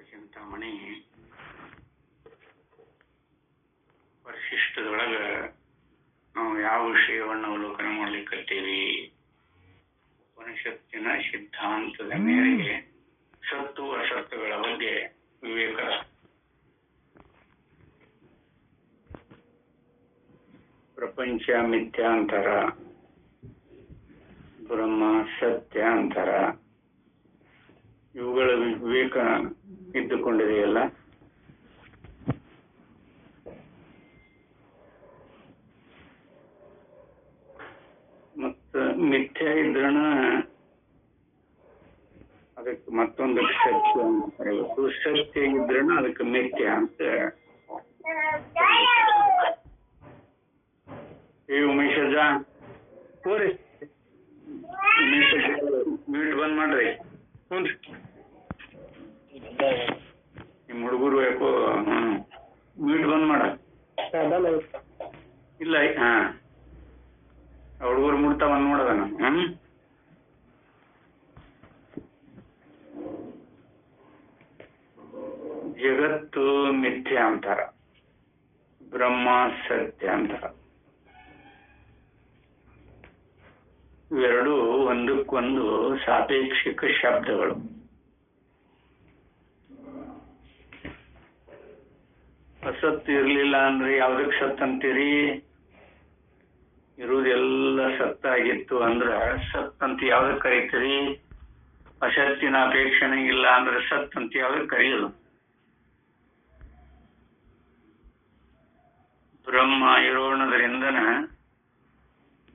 ಚಿಂತಾಮಣಿ ಪರಿಶಿಷ್ಟದೊಳಗ ನಾವು ಯಾವ ವಿಷಯವನ್ನು ಅವಲೋಕನ ಮಾಡ್ಲಿಕ್ಕತ್ತೀವಿ? ಉಪನಿಷತ್ತಿನ ಸಿದ್ಧಾಂತದ ಮೇರೆಗೆ ಸತ್ತು ಅಸತ್ತುಗಳ ಬಗ್ಗೆ ವಿವೇಕ. ಪ್ರಪಂಚ ಮಿಥ್ಯ ಅಂತಾರ, ಬ್ರಹ್ಮ ಸತ್ಯ ಅಂತಾರ. ಇವುಗಳ ವಿವೇಕ ಇದ್ದುಕೊಂಡಿದೆಯಲ್ಲ. ಮತ್ತ ಮಿಥ್ಯ ಇದ್ರನ ಅದಕ್ಕೆ ಮತ್ತೊಂದು ಸತ್ಯ ಅಂತ ಕರೆಯಬೇಕು. ಸತ್ಯ ಇದ್ರನ ಅದಕ್ಕೆ ಮಿಥ್ಯ ಅಂತ. ಉಮೇಶ್ ಹೋರಿ ಮ್ಯೂಟ್ ಬಂದ್ ಮಾಡ್ರಿ. ನಿಮ್ ಹುಡುಗರು ಯಾಕೋ ಮ್ಯೂಟ್ ಬಂದ್ ಮಾಡ ಇಲ್ಲ. ಹಾ, ಹುಡುಗರು ಮುಡ್ತಾವ ನೋಡದ ನಾನು. ಜಗತ್ತು ಮಿಥ್ಯ ಅಂತಾರ, ಬ್ರಹ್ಮ ಸತ್ಯ ಅಂತಾರ. ಇವೆರಡು ಒಂದಕ್ಕೊಂದು ಸಾಪೇಕ್ಷಿಕ ಶಬ್ದಗಳು. ಅಸತ್ತು ಇರ್ಲಿಲ್ಲ ಅಂದ್ರೆ ಯಾವ್ದಕ್ ಸತ್ ಅಂತೀರಿ? ಇರುವುದೆಲ್ಲ ಸತ್ತಾಗಿತ್ತು ಅಂದ್ರ ಸತ್ ಅಂತ ಯಾವ್ದಕ್ ಕರೀತೀರಿ? ಅಸತ್ತಿನ ಅಪೇಕ್ಷಣೆ ಇಲ್ಲ ಅಂದ್ರೆ ಸತ್ ಅಂತ ಯಾವ್ದಕ್ ಕರೆಯೋದು? ಬ್ರಹ್ಮ ಇರೋಣದ್ರಿಂದನ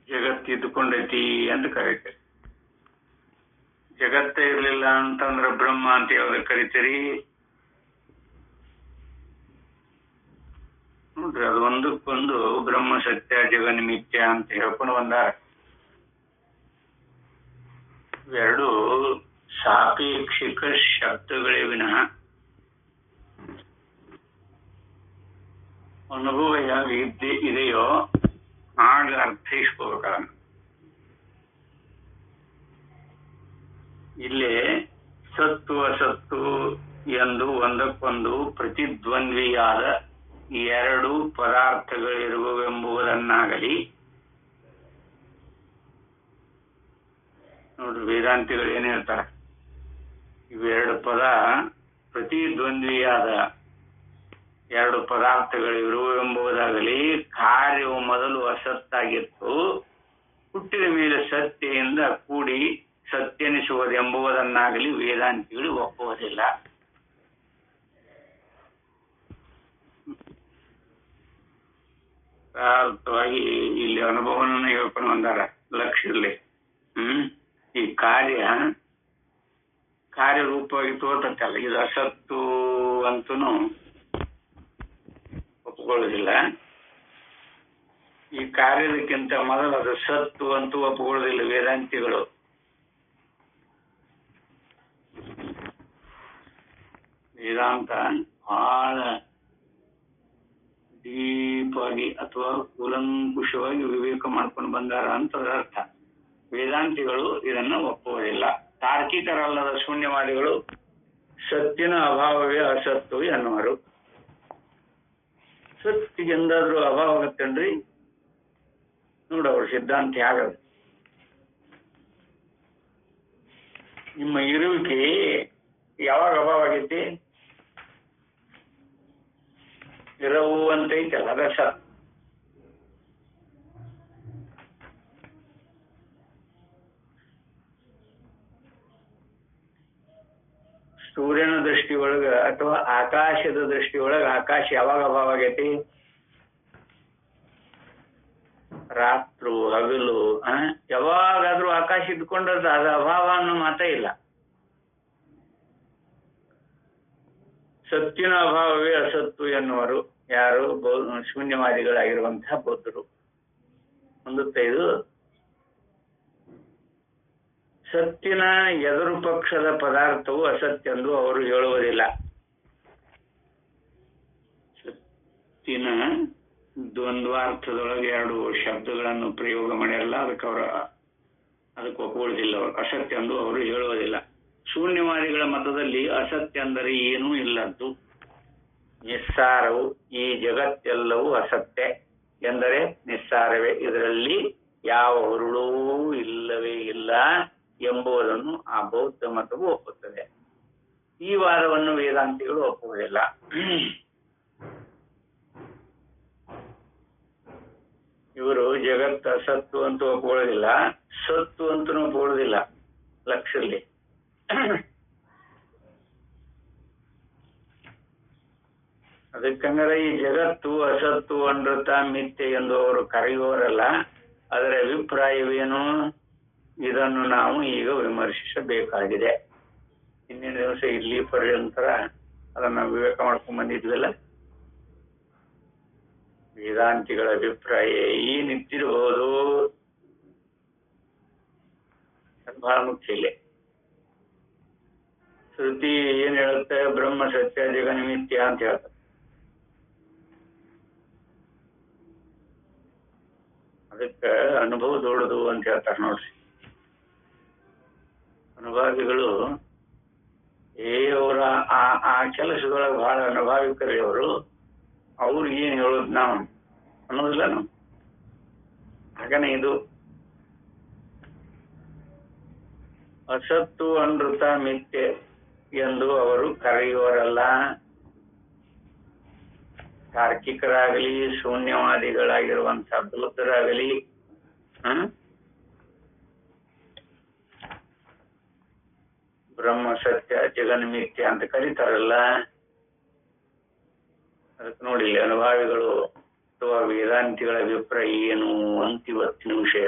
ಜಗತ್ತು ಇದ್ದುಕೊಂಡೈತಿ ಅಂತ ಕರೀತೀರಿ. ಜಗತ್ತೇ ಇರ್ಲಿಲ್ಲ ಅಂತಂದ್ರ ಬ್ರಹ್ಮ ಅಂತ ಯಾವ್ದಕ್ ಕರಿತೀರಿ? ನೋಡ್ರಿ, ಅದು ಒಂದಕ್ಕೊಂದು ಬ್ರಹ್ಮ ಸತ್ಯ ಜಗನ್ ಮಿಥ್ಯ ಅಂತ ಹೇಳ್ಕೊಂಡು ಬಂದಾರ. ಇವೆರಡು ಸಾಪೇಕ್ಷಿಕ ಶಬ್ದಗಳೇ ವಿನಃ ಅನುಭವ ಯಾವ ಇದೆಯೋ ಆಗ ಅರ್ಥೈಸ್ಕೋಬೇಕಲ್ಲ. ಇಲ್ಲೇ ಸತ್ತು ಅಸತ್ತು ಎಂದು ಒಂದಕ್ಕೊಂದು ಪ್ರತಿದ್ವಂದ್ವಿಯಾದ ಎರಡು ಪದಾರ್ಥಗಳಿರುವೆಂಬುದನ್ನಾಗಲಿ, ನೋಡ್ರಿ ವೇದಾಂತಿಗಳು ಏನ್ ಹೇಳ್ತಾರ, ಇವೆರಡು ಪದ ಪ್ರತಿದ್ವಂದ್ವಿಯಾದ ಎರಡು ಪದಾರ್ಥಗಳಿರುವೆಂಬುದಾಗಲಿ, ಕಾರ್ಯವು ಮೊದಲು ಅಸತ್ತಾಗಿತ್ತು, ಹುಟ್ಟಿದ ಮೇಲೆ ಸತ್ಯದಿಂದ ಕೂಡಿ ಸತ್ಯನಿಸುವುದೆಂಬುದನ್ನಾಗಲಿ ವೇದಾಂತಿಗಳು ಒಪ್ಪುವುದಿಲ್ಲ. ಅರ್ಥವಾಗಿ ಇಲ್ಲಿ ಅನುಭವನ ಹೇಳ್ಕೊಂಡು ಬಂದಾರ. ಲಕ್ಷ್ಯದಲ್ಲಿ ಈ ಕಾರ್ಯರೂಪವಾಗಿ ತೋರ್ತಲ್ಲ, ಇದು ಅಸತ್ತು ಅಂತೂ ಒಪ್ಕೊಳ್ಳೋದಿಲ್ಲ. ಈ ಕಾರ್ಯದಕ್ಕಿಂತ ಮೊದಲು ಅದು ಸತ್ತು ಅಂತೂ ಒಪ್ಕೊಳ್ಳೋದಿಲ್ಲ ವೇದಾಂತಿಗಳು. ವೇದಾಂತ ಬಹಳ ಡೀಪಾಗಿ ಅಥವಾ ಕೂಲಂಕುಷವಾಗಿ ವಿವೇಕ ಮಾಡ್ಕೊಂಡು ಬಂದಾರ ಅಂತ ಅರ್ಥ. ವೇದಾಂತಿಗಳು ಇದನ್ನ ಒಪ್ಪುವುದಿಲ್ಲ. ತಾರ್ಕಿಕರಲ್ಲದ ಶೂನ್ಯವಾದಿಗಳು ಸತ್ತಿನ ಅಭಾವವೇ ಅಸತ್ತು ಎನ್ನುವರು. ಸತ್ತಿಗೆ ಎಂದಾದ್ರೂ ಅಭಾವ ಆಗತ್ತೇನ್ರಿ? ನೋಡ ಅವ್ರ ಸಿದ್ಧಾಂತ ಯಾಗದು. ನಿಮ್ಮ ಇರುವಿಕೆ ಯಾವಾಗ ಅಭಾವ ಆಗೈತಿ? ಇರವು ಅಂತ ಐತಲ್ಲ, ಅದ ಸತ್. ಸೂರ್ಯನ ದೃಷ್ಟಿಯೊಳಗ ಅಥವಾ ಆಕಾಶದ ದೃಷ್ಟಿಯೊಳಗ ಆಕಾಶ ಯಾವಾಗ ಅಭಾವ ಆಗೈತಿ? ರಾತ್ರು ಹಗಲು ಯಾವಾಗಾದ್ರೂ ಆಕಾಶ ಇದ್ಕೊಂಡದ, ಅದ ಅಭಾವ ಅನ್ನೋ ಮಾತೇ ಇಲ್ಲ. ಸತ್ತಿನ ಅಭಾವವೇ ಅಸತ್ತು ಎನ್ನುವರು ಯಾರು? ಶೂನ್ಯವಾದಿಗಳಾಗಿರುವಂತಹ ಬೌದ್ಧರು. ಇದು ಸತ್ತಿನ ಎದುರು ಪಕ್ಷದ ಪದಾರ್ಥವು ಅಸತ್ಯ ಎಂದು ಅವರು ಹೇಳುವುದಿಲ್ಲ. ಸತ್ತಿನ ದ್ವಂದ್ವಾರ್ಥದೊಳಗೆ ಎರಡು ಶಬ್ದಗಳನ್ನು ಪ್ರಯೋಗ ಮಾಡ್ಯಾರಲ್ಲ, ಅದಕ್ಕೆ ಒಪ್ಕೊಳ್ಳೋದಿಲ್ಲ ಅವರು. ಅಸತ್ಯ ಎಂದು ಅವರು ಹೇಳುವುದಿಲ್ಲ. ಶೂನ್ಯವಾದಿಗಳ ಮತ ಮತದಲ್ಲಿ ಅಸತ್ಯ ಅಂದರೆ ಏನೂ ಇಲ್ಲದ್ದು. ನಿಸ್ಸಾರವು ಈ ಜಗತ್ತೆಲ್ಲವೂ ಅಸತ್ಯ ಎಂದರೆ ನಿಸ್ಸಾರವೇ, ಇದರಲ್ಲಿ ಯಾವ ಹುರುಳೂ ಇಲ್ಲವೇ ಇಲ್ಲ ಎಂಬುದನ್ನು ಆ ಬೌದ್ಧ ಮತವು ಒಪ್ಪುತ್ತದೆ. ಈ ವಾದವನ್ನು ವೇದಾಂತಿಗಳು ಒಪ್ಪುವುದಿಲ್ಲ. ಇವರು ಜಗತ್ತು ಅಸತ್ತು ಅಂತ ಒಪ್ಕೊಳ್ಳೋದಿಲ್ಲ, ಸತ್ತು ಅಂತೂ ಒಪ್ಕೊಳ್ಳೋದಿಲ್ಲ ಲಕ್ಷದಲ್ಲಿ. ಅದಕ್ಕಂದ್ರೆ ಈ ಜಗತ್ತು ಅಸತ್ತು ಅನೃತ ಮಿಥ್ಯೆ ಎಂದು ಅವರು ಕರೆಯುವವರಲ್ಲ. ಅದರ ಅಭಿಪ್ರಾಯವೇನು, ಇದನ್ನು ನಾವು ಈಗ ವಿಮರ್ಶಿಸಬೇಕಾಗಿದೆ. ಹಿಂದಿನ ದಿವಸ ಇಲ್ಲಿ ಪರ್ಯಂತರ ಅದನ್ನ ವಿವೇಕ ಮಾಡ್ಕೊಂಡ್ ಬಂದಿದ್ವಲ್ಲ. ವೇದಾಂತಿಗಳ ಅಭಿಪ್ರಾಯ ಏನಿತ್ತಿರಬಹುದು ಬಹಳ ಮುಖ್ಯ ಇಲ್ಲಿ. ಶ್ರುತಿ ಏನ್ ಹೇಳುತ್ತೆ, ಬ್ರಹ್ಮ ಸತ್ಯ ಜಗನ್ಮಿಥ್ಯ ಅಂತ ಹೇಳ್ತಾರೆ. ಅದಕ್ಕೆ ಅನುಭವ ದೊಡ್ಡದು ಅಂತ ಹೇಳ್ತಾರೆ ನೋಡ್ರಿ. ಅನುಭಾವಿಗಳು ಅವರ ಆ ಕೆಲಸದೊಳಗೆ ಬಹಳ ಅನುಭಾವಿಕರಿ ಅವರು. ಅವ್ರಿಗೆ ಏನ್ ಹೇಳೋದು ನಾವು ಅನ್ನೋದಿಲ್ಲ ನಾವು. ಹಾಗನೇ ಇದು ಅಸತ್ತು ಅನೃತ ಮಿಥ್ಯೆ ಎಂದು ಅವರು ಕರೆಯುವರಲ್ಲ. ತಾರ್ಕಿಕರಾಗಲಿ ಶೂನ್ಯವಾದಿಗಳಾಗಿರುವಂತಹ ಬುದ್ಧರಾಗಲಿ ಬ್ರಹ್ಮ ಸತ್ಯ ಜಗನ್ಮಿಥ್ಯ ಅಂತ ಕರೀತಾರಲ್ಲ. ಅದಕ್ಕೆ ನೋಡಿ ಅನುಭಾವಿಗಳು ಅಥವಾ ವೇದಾಂತಿಗಳ ಅಭಿಪ್ರಾಯ ಏನು ಅಂತ ಇವತ್ತಿನ ವಿಷಯ.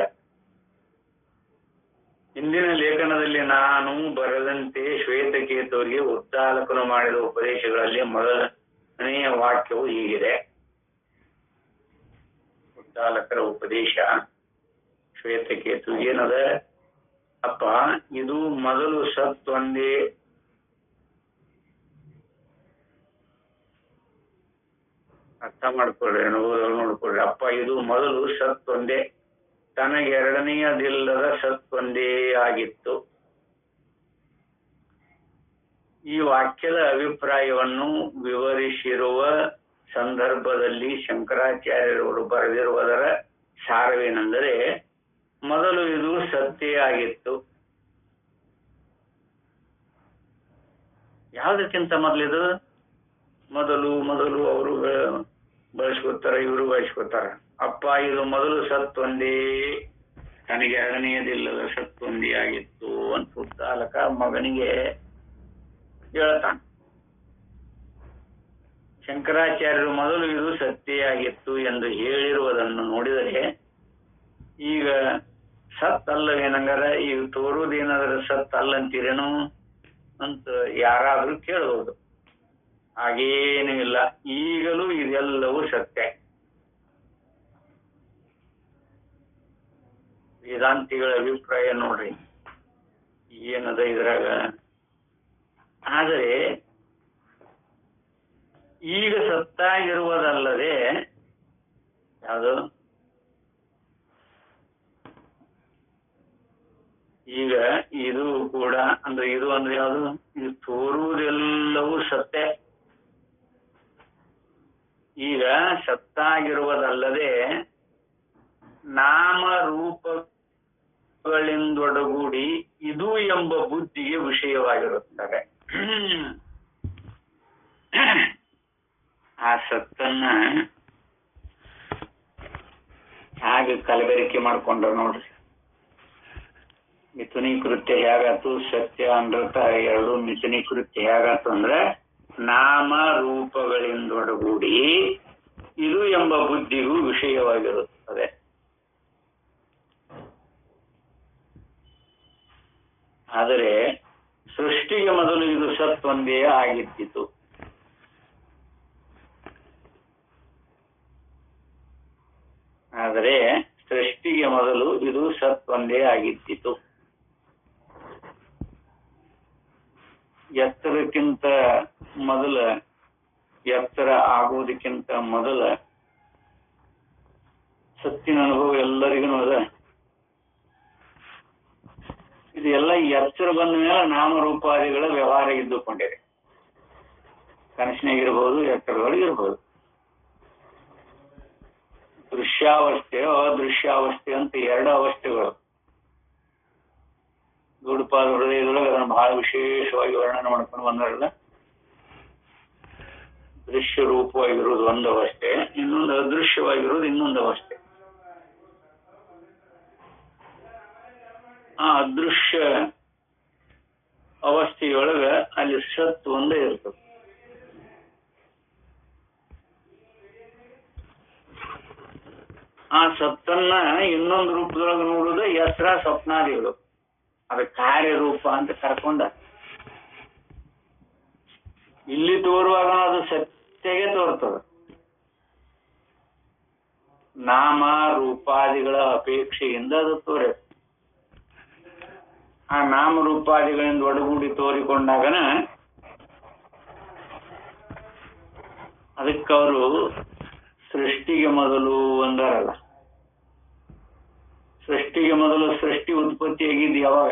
ಹಿಂದಿನ ಲೇಖನದಲ್ಲಿ ನಾನು ಬರೆದಂತೆ ಶ್ವೇತಕೇತುವಿಗೆ ಉದ್ದಾಲಕನು ಮಾಡಿದ ಉಪದೇಶಗಳಲ್ಲಿ ಮೊದಲನೆಯ ವಾಕ್ಯವು ಹೀಗಿದೆ. ಉದ್ದಾಲಕರ ಉಪದೇಶ ಶ್ವೇತಕೇತು ಏನದ, ಅಪ್ಪ ಇದು ಮೊದಲು ಸತ್ ಒಂದೇ, ಅರ್ಥ ಮಾಡ್ಕೊಳ್ರಿ, ನೋಡ್ಕೊಳ್ರಿ. ಅಪ್ಪ ಇದು ಮೊದಲು ಸತ್ ಒಂದೇ, ತನಗೆ ಎರಡನೆಯದಿಲ್ಲದ ಸತ್ ಒಂದೇ ಆಗಿತ್ತು. ಈ ವಾಕ್ಯದ ಅಭಿಪ್ರಾಯವನ್ನು ವಿವರಿಸಿರುವ ಸಂದರ್ಭದಲ್ಲಿ ಶಂಕರಾಚಾರ್ಯರವರು ಬರೆದಿರುವುದರ ಸಾರವೇನೆಂದರೆ, ಮೊದಲು ಇದು ಸತ್ಯ ಆಗಿತ್ತು. ಯಾವುದಕ್ಕಿಂತ ಮೊದಲಿದು ಮೊದಲು ಮೊದಲು ಅವರು ಬಳಸ್ಕೊತಾರ, ಇವರು ಬಳಸ್ಕೊತಾರ. ಅಪ್ಪ ಇದು ಮೊದಲು ಸತ್ ಒಂದೇ, ತನಗೆ ಎರಡನೆಯದಿಲ್ಲದ ಸತ್ ಒಂದೇ ಆಗಿತ್ತು ಅಂತ ಉದ್ದಾಲಕ ಮಗನಿಗೆ ಹೇಳ್ತಾನೆ. ಶಂಕರಾಚಾರ್ಯರು ಮೊದಲು ಇದು ಸತ್ಯ ಆಗಿತ್ತು ಎಂದು ಹೇಳಿರುವುದನ್ನು ನೋಡಿದರೆ ಈಗ ಸತ್ ಅಲ್ಲವೇನಂಗಾರ, ಈಗ ತೋರುವುದೇನಾದ್ರ ಸತ್ ಅಲ್ಲಂತೀರೇನು ಅಂತ ಯಾರಾದ್ರೂ ಕೇಳಬಹುದು. ಹಾಗೇನೂ ಇಲ್ಲ, ಈಗಲೂ ಇದೆಲ್ಲವೂ ಸತ್ಯ. ವೇದಾಂತಿಗಳ ಅಭಿಪ್ರಾಯ ನೋಡ್ರಿ ಏನದ ಇದ್ರಾಗ. ಆದರೆ ಈಗ ಸತ್ತಾಗಿರುವುದಲ್ಲದೆ ಯಾವುದು, ಈಗ ಇದು ಕೂಡ ಅಂದ್ರೆ ಇದು ಅಂದ್ರೆ ಯಾವುದು, ಇದು ತೋರುವುದೆಲ್ಲವೂ ಸತ್ಯ. ಈಗ ಸತ್ತಾಗಿರುವುದಲ್ಲದೆ ನಾಮ ರೂಪಗಳಿಂದೊಡಗೂಡಿ ಇದು ಎಂಬ ಬುದ್ಧಿಗೆ ವಿಷಯವಾಗಿರುತ್ತದೆ. ಆ ಸತ್ತನ್ನ ಹಾಗೆ ಕಲಬೆರಕೆ ಮಾಡ್ಕೊಂಡ್ರ ನೋಡ್ರಿ. ಮಿಥುನೀಕೃತ್ಯ ಹೇಗಾತು, ಸತ್ಯ ಅನೃತ ಎರಡು ಮಿಥುನೀಕೃತ್ಯ ಹೇಗಾತು ಅಂದ್ರೆ ನಾಮ ರೂಪಗಳಿಂದೊಡಗೂಡಿ ಇದು ಎಂಬ ಬುದ್ಧಿಗೂ ವಿಷಯವಾಗಿರುತ್ತದೆ. ಆದರೆ ಸೃಷ್ಟಿಗೆ ಮೊದಲು ಇದು ಸತ್ ಒಂದೇ ಆಗಿದ್ದಿತು. ಆದರೆ ಸೃಷ್ಟಿಗೆ ಮೊದಲು ಇದು ಸತ್ ಒಂದೇ ಆಗಿದ್ದಿತು. ಎತ್ತರಕ್ಕಿಂತ ಮೊದಲ, ಎತ್ತರ ಆಗುವುದಕ್ಕಿಂತ ಮೊದಲ ಸತ್ತಿನ ಅನುಭವ ಎಲ್ಲರಿಗೂ ಅದ. ಇದೆಲ್ಲ ಎಚ್ಚರ ಬಂದ ಮೇಲೆ ನಾಮರೂಪಾದಿಗಳ ವ್ಯವಹಾರ ಇದ್ದುಕೊಂಡಿದೆ. ಕನಸಿನಾಗಿರ್ಬೋದು, ಎಚ್ಚರದೊಳಗಿರ್ಬೋದು. ದೃಶ್ಯಾವಸ್ಥೆ, ಅದೃಶ್ಯಾವಸ್ಥೆ ಅಂತ ಎರಡು ಅವಸ್ಥೆಗಳು. ಗೂಢಪಾದ ಹೃದಯದೊಳಗೆ ಅದನ್ನು ಬಹಳ ವಿಶೇಷವಾಗಿ ವರ್ಣನೆ ಮಾಡ್ಕೊಂಡು ಬಂದಾರಲ್ಲ. ದೃಶ್ಯ ರೂಪವಾಗಿರುವುದು ಒಂದು ಅವಸ್ಥೆ, ಇನ್ನೊಂದು ಅದೃಶ್ಯವಾಗಿರುವುದು ಇನ್ನೊಂದು ಅವಸ್ಥೆ. ಆ ಅದೃಶ್ಯ ಅವಸ್ಥೆಯೊಳಗ ಅಲ್ಲಿ ಸತ್ ಒಂದೇ ಇರ್ತದೆ. ಆ ಸತ್ತನ್ನ ಇನ್ನೊಂದು ರೂಪದೊಳಗೆ ನೋಡುವುದು ಎಚ್ಚರ ಸ್ವಪ್ನಾದಿಗಳು. ಅದು ಕಾರ್ಯರೂಪ ಅಂತ ಕರ್ಕೊಂಡ ಇಲ್ಲಿ ತೋರುವಾಗ ಅದು ಸತ್ಯಗೆ ತೋರ್ತದೆ. ನಾಮ ರೂಪಾದಿಗಳ ಅಪೇಕ್ಷೆಯಿಂದ ಅದು ತೋರೆ. ಆ ನಾಮರೂಪಾದಿಗಳಿಂದ ಒಡಗೂಡಿ ತೋರಿಕೊಂಡಾಗನ ಅದಕ್ಕವರು ಸೃಷ್ಟಿಗೆ ಮೊದಲು ಅಂದಾರಲ್ಲ. ಸೃಷ್ಟಿಗೆ ಮೊದಲು ಸೃಷ್ಟಿ ಉತ್ಪತ್ತಿ ಆಗಿದ್ದು ಯಾವಾಗ?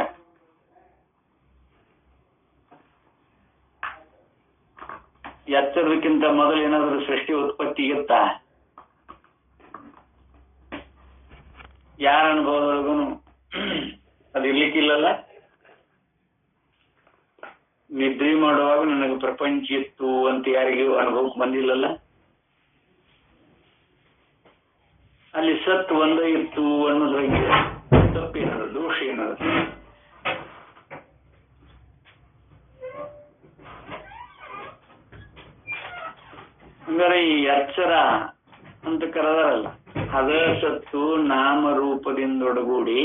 ಎಚ್ಚರದಕ್ಕಿಂತ ಮೊದಲು ಏನಾದರೂ ಸೃಷ್ಟಿ ಉತ್ಪತ್ತಿ ಇತ್ತ? ಯಾರ ಅನುಭವದೊಳಗೂ ಅದು ಇರ್ಲಿಕ್ಕಿಲ್ಲಲ್ಲ. ನಿದ್ರೆ ಮಾಡುವಾಗ ನನಗೆ ಪ್ರಪಂಚ ಇತ್ತು ಅಂತ ಯಾರಿಗೂ ಅನುಭವಕ್ಕೆ ಬಂದಿಲ್ಲಲ್ಲ. ಅಲ್ಲಿ ಸತ್ ಒಂದೇ ಇತ್ತು ಅನ್ನೋದ್ರಾಗೆ ತಪ್ಪೇನದು, ದೋಷ ಏನದು? ಹಂಗಾರೆ ಈ ಎಚ್ಚರ ಅಂತ ಕರೆದಾರಲ್ಲ, ಅದ ಸತ್ತು ನಾಮರೂಪದಿಂದೊಡಗೂಡಿ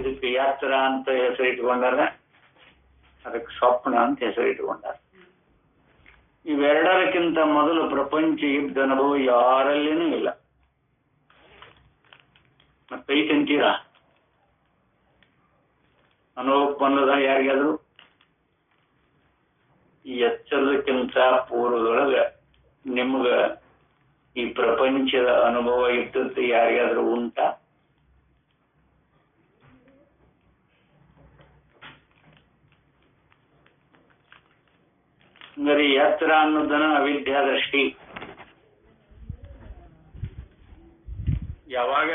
ಇದಕ್ಕೆ ಎಚ್ಚರ ಅಂತ ಹೆಸರಿಟ್ಕೊಂಡಾರ, ಅದಕ್ಕೆ ಸ್ವಪ್ನ ಅಂತ ಹೆಸರಿಟ್ಕೊಂಡಾರ. ಇವೆರಡರಕ್ಕಿಂತ ಮೊದಲು ಪ್ರಪಂಚ ಇದ್ದ ಅನುಭವ ಯಾರಲ್ಲೇನೂ ಇಲ್ಲ. ಮತ್ತೈತಂತೀರ ಅನುಭವಕ್ಕೆ ಬಂದದ ಯಾರಿಗಾದ್ರು? ಈ ಎಚ್ಚರದಕ್ಕಿಂತ ಪೂರ್ವದೊಳಗ ನಿಮ್ಗ ಈ ಪ್ರಪಂಚದ ಅನುಭವ ಇದ್ದದ್ದು ಯಾರಿಗಾದ್ರೂ ಉಂಟಾ? ಹಂಗಾರೆ ಎಚ್ಚರ ಅನ್ನೋದನ್ನ ಅವಿದ್ಯಾ ದೃಷ್ಟಿ. ಯಾವಾಗ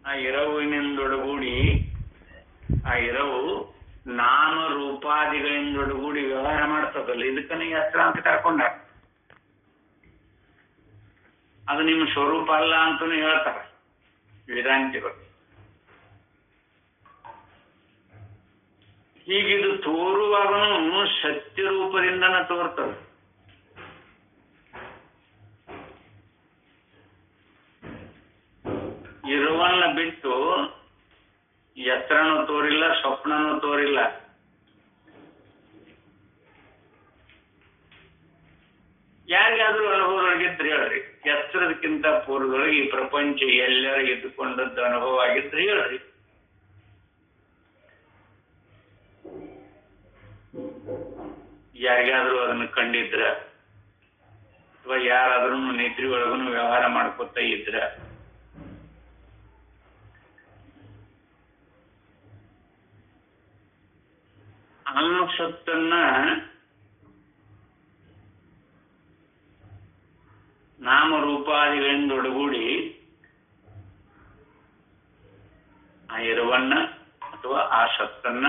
ಆ ಎರವಿನಿಂದೊಡಗೂಡಿ ಆ ಎರವು ನಾಮರೂಪಾದಿಗಳಿಂದೊಡಗೂಡಿ ವ್ಯವಹಾರ ಮಾಡ್ತದಲ್ಲ, ಇದಕ್ಕನೇ ಎಚ್ಚರ ಅಂತ ಕರ್ಕೊಂಡ. ಅದು ನಿಮ್ಮ ಸ್ವರೂಪ ಅಲ್ಲ ಅಂತಾನು ಹೇಳ್ತಾರ ವೇದಾಂತಿಗಳು. ಹೀಗಿದು ತೋರುವಾಗನು ಸತ್ಯ ರೂಪದಿಂದನ ತೋರ್ತದೆ. ಇರುವನ್ನ ಬಿಟ್ಟು ಎತ್ತರನೂ ತೋರಿಲ್ಲ, ಸ್ವಪ್ನನೂ ತೋರಿಲ್ಲ. ಯಾರಿಗಾದ್ರೂ ಅನುಭವದೊಳಗಿದ್ರೆ ಹೇಳ್ರಿ, ಎತ್ತರದಕ್ಕಿಂತ ಪೂರ್ವದೊಳಗೆ ಈ ಪ್ರಪಂಚ ಎಲ್ಲರ ಇದ್ದುಕೊಂಡದ್ದು ಅನುಭವ ಆಗಿದ್ರೆ ಹೇಳ್ರಿ. ಯಾರಿಗಾದ್ರೂ ಅದನ್ನು ಕಂಡಿದ್ರ ಅಥವಾ ಯಾರಾದ್ರೂ ನಿದ್ರೆ ಒಳಗೂ ವ್ಯವಹಾರ ಮಾಡ್ಕೊತ ಇದ್ರ ಆ ಸತ್ತನ್ನ ನಾಮರೂಪಾದಿಗಳಿಂದ ಒಡಗೂಡಿ ಆ ಎರವನ್ನ ಅಥವಾ ಆ ಸತ್ತನ್ನ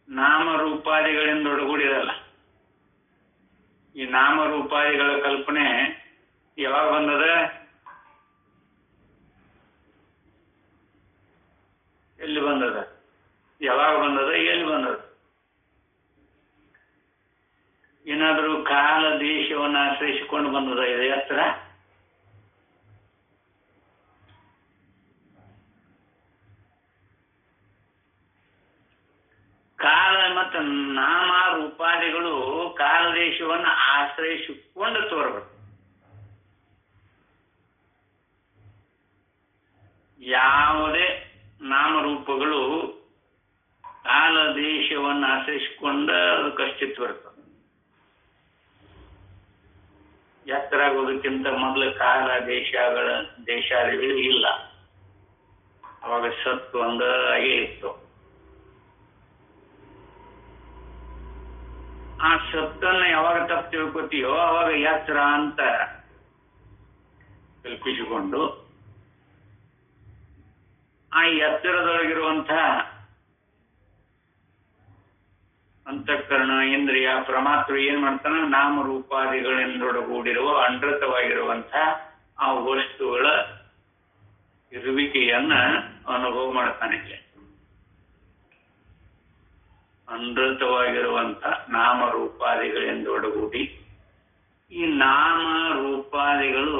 ನಾಮರೂಪಾದಿಗಳಿಂದ ಒಡಗೂಡಿರಲ್ಲ. ಈ ನಾಮರೂಪಾದಿಗಳ ಕಲ್ಪನೆ ಯಾವಾಗ ಬಂದದ? ಎಲ್ಲಿ ಬಂದದ? ಯಾವಾಗ ಬಂದದ? ಎಲ್ಲಿ ಬಂದದ? ಏನಾದರೂ ಕಾಲ ದೇಶವನ್ನು ಆಶ್ರಯಿಸಿಕೊಂಡು ಬಂದದ ಇದು ಎತ್ತರ? ಕಾಲ ಮತ್ತು ನಾಮ ರೂಪಾದಿಗಳು ಕಾಲ ದೇಶವನ್ನು ಆಶ್ರಯಿಸಿಕೊಂಡು ತೋರಬೇಕು. ಯಾವುದೇ ನಾಮರೂಪಗಳು ಕಾಲ ದೇಶವನ್ನು ಆಶ್ರಯಿಸಿಕೊಂಡ ಅದಕ್ಕೆ ಅಸ್ತಿತ್ವ ಇರ್ತದೆ. ಎತ್ತರ ಆಗೋದಕ್ಕಿಂತ ಮೊದಲು ಕಾಲ ದೇಶಾದಿಗಳು ಇಲ್ಲ. ಅವಾಗ ಸತ್ತು ಒಂದಾಗೆ ಇತ್ತು. ಆ ಸತ್ತನ್ನ ಯಾವಾಗ ತಪ್ಪು ತಿಳ್ಕೊತೀಯೋ ಅವಾಗ ಎತ್ತರ ಅಂತ ಕಲ್ಪಿಸಿಕೊಂಡು ಆ ಎತ್ತರದೊಳಗಿರುವಂಥ ಅಂತಃಕರಣ, ಇಂದ್ರಿಯ, ಪರಮಾತ್ಮ ಏನ್ ಮಾಡ್ತಾನ, ನಾಮರೂಪಾದಿಗಳಿಂದೊಡಗೂಡಿರುವ ಅನೃತವಾಗಿರುವಂಥ ಆ ವಸ್ತುಗಳ ಇರುವಿಕೆಯನ್ನ ಅನುಭವ ಮಾಡ್ತಾನೆ. ಅನೃತವಾಗಿರುವಂಥ ನಾಮರೂಪಾದಿಗಳಿಂದೊಡಗೂಡಿ, ಈ ನಾಮ ರೂಪಾದಿಗಳು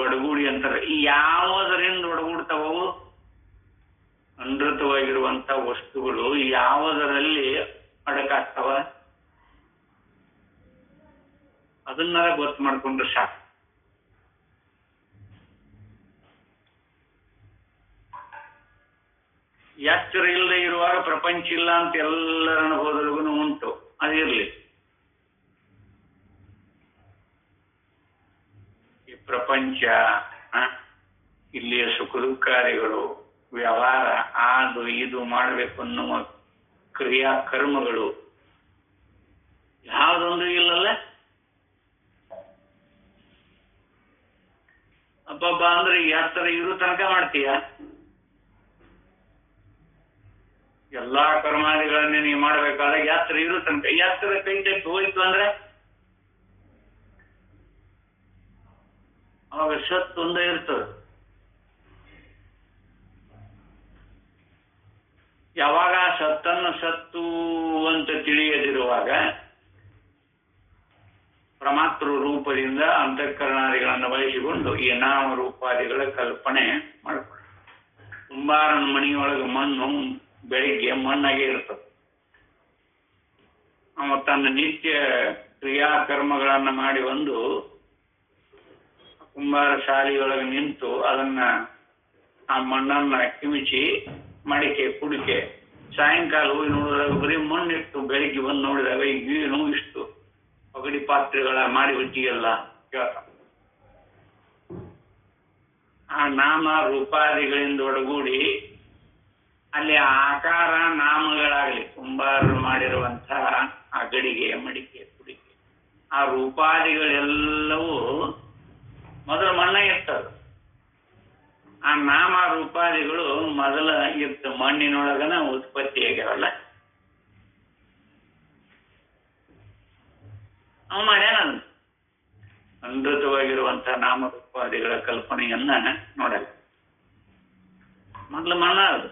ಒಡಗೂಡಿ ಅಂತಾರೆ. ಯಾವುದರಿಂದ ಒಡಗೂಡ್ತಾವು? ಅನೃತವಾಗಿರುವಂಥ ವಸ್ತುಗಳು ಯಾವುದರಲ್ಲಿ ಅಡಕಾಗ್ತಾವ? ಅದನ್ನಾರ ಗೊತ್ತು ಮಾಡ್ಕೊಂಡ್ರೆ ಸಾಕು. ಎಚ್ಚರ ಇಲ್ಲದೆ ಇರುವಾಗ ಪ್ರಪಂಚ ಇಲ್ಲ ಅಂತ ಎಲ್ಲರ ಅನುಭವದೊಳಗೂ ಉಂಟು. ಅದಿರ್ಲಿ. ಈ ಪ್ರಪಂಚ, ಇಲ್ಲಿಯ ಸುಖ ದುಃಖಾದಿಗಳು, ವ್ಯವಹಾರ, ಅದು ಇದು ಮಾಡಬೇಕು ಅನ್ನುವ ಕ್ರಿಯಾ ಕರ್ಮಗಳು ಯಾವುದೊಂದು ಇಲ್ಲಲ್ಲ. ಅಬ್ಬಬ್ಬ ಅಂದ್ರೆ ಎತ್ತರ ಇರೋ ತನಕ ಮಾಡ್ತೀಯ. ಎಲ್ಲಾ ಕರ್ಮಾದಿಗಳನ್ನೇ ನೀವು ಮಾಡ್ಬೇಕಾದ್ರೆ ಎತ್ತರ ಇರೋ ತನಕ. ಎತ್ತರ ಕೈ ತಪ್ಪಿ ಹೋಯ್ತು ಅಂದ್ರೆ ಅವಾಗ ಸತ್ತು ಒಂದೇ ಇರ್ತದೆ. ಯಾವಾಗ ಸತ್ತನ್ನು ಸತ್ತು ಅಂತ ತಿಳಿಯದಿರುವಾಗ ಪರಮಾತ್ಮ ರೂಪದಿಂದ ಅಂತಃಕರಣಾದಿಗಳನ್ನು ವಹಿಸಿಕೊಂಡು ಈ ನಾಮ ರೂಪಾದಿಗಳ ಕಲ್ಪನೆ ಮಾಡ್ಕೊಳ್ಳಿ. ಕುಂಬಾರನ ಮನೆಯೊಳಗೆ ಮಣ್ಣು ಬೆಳಿಗ್ಗೆ ಮಣ್ಣಾಗೆ ಇರ್ತದೆ. ಅವ ತನ್ನ ನಿತ್ಯ ಕ್ರಿಯಾಕರ್ಮಗಳನ್ನ ಮಾಡಿ ಒಂದು ಕುಂಬಾರ ಶಾಲೆಯೊಳಗೆ ನಿಂತು ಅದನ್ನ ಆ ಮಣ್ಣನ್ನ ಕಿಮಿಚಿ ಮಡಿಕೆ ಕುಡಿಕೆ ಸಾಯಂಕಾಲ ಹೋಗಿ ನೋಡಿದಾಗ ಬರೀ ಮಣ್ಣಿಟ್ಟು ಬೆಳಿಗ್ಗೆ ಬಂದು ನೋಡಿದಾಗ ಏನು ಇಷ್ಟು ಪಗಡಿ ಪಾತ್ರೆಗಳ ಮಾಡಿ ಬಿಟ್ಟಿಯಲ್ಲ ಕೇಳ್ತಾನೆ. ಆ ನಾಮ ರೂಪಾದಿಗಳಿಂದ ಒಡಗೂಡಿ ಅಲ್ಲಿ ಆಕಾರ ನಾಮಗಳಾಗಲಿ, ಕುಂಬಾರರು ಮಾಡಿರುವಂತಹ ಆ ಗಡಿಗೆ ಮಡಿಕೆ ಕುಡಿಕೆ ಆ ರೂಪಾದಿಗಳೆಲ್ಲವೂ ಮೊದಲು ಮಣ್ಣ ಇರ್ತದೆ. ಆ ನಾಮ ರೂಪಾದಿಗಳು ಮೊದಲ ಇತ್ತು ಮಣ್ಣಿನೊಳಗನ ಉತ್ಪತ್ತಿ ಆಗ್ಯಾವಲ್ಲ. ಅವ ಮಾಡ್ಯಾನ ಅನೃತವಾಗಿರುವಂತಹ ನಾಮರೂಪಾದಿಗಳ ಕಲ್ಪನೆಯನ್ನ ನೋಡಲ್ಲ. ಮೊದಲು ಮಣ್ಣ ಅದು.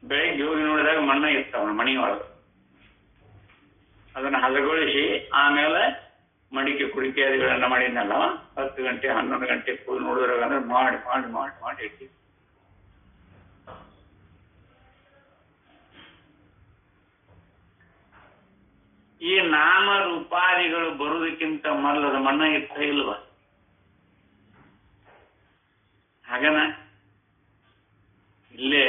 ಬೆಳಿಗ್ಗೆ ಹೋಗಿ ನೋಡಿದಾಗ ಮಣ್ಣ ಇರ್ತಾವ ಮನೆಯೊಳಗೆ. ಅದನ್ನ ಹದಗೊಳಿಸಿ ಆಮೇಲೆ ಮಡಿಕೆ ಕುಡಿಕೆಯಾದಿಗಳನ್ನ ಮಾಡಿದ್ನಲ್ಲ 10 ಗಂಟೆ 11 ಗಂಟೆ ಹೋಗಿ ನೋಡಿದ್ರಾಗ ಅಂದ್ರೆ ಮಾಡಿ ಮಾಡಿ ಮಾಡಿ ಮಾಡಿ ಇಟ್ಟಿ. ಈ ನಾಮ ರೂಪಾದಿಗಳು ಬರುವುದಕ್ಕಿಂತ ಮೊದಲದ ಮಣ್ಣ ಇರ್ತಾ ಇಲ್ವ? ಹಾಗನ ಇಲ್ಲೇ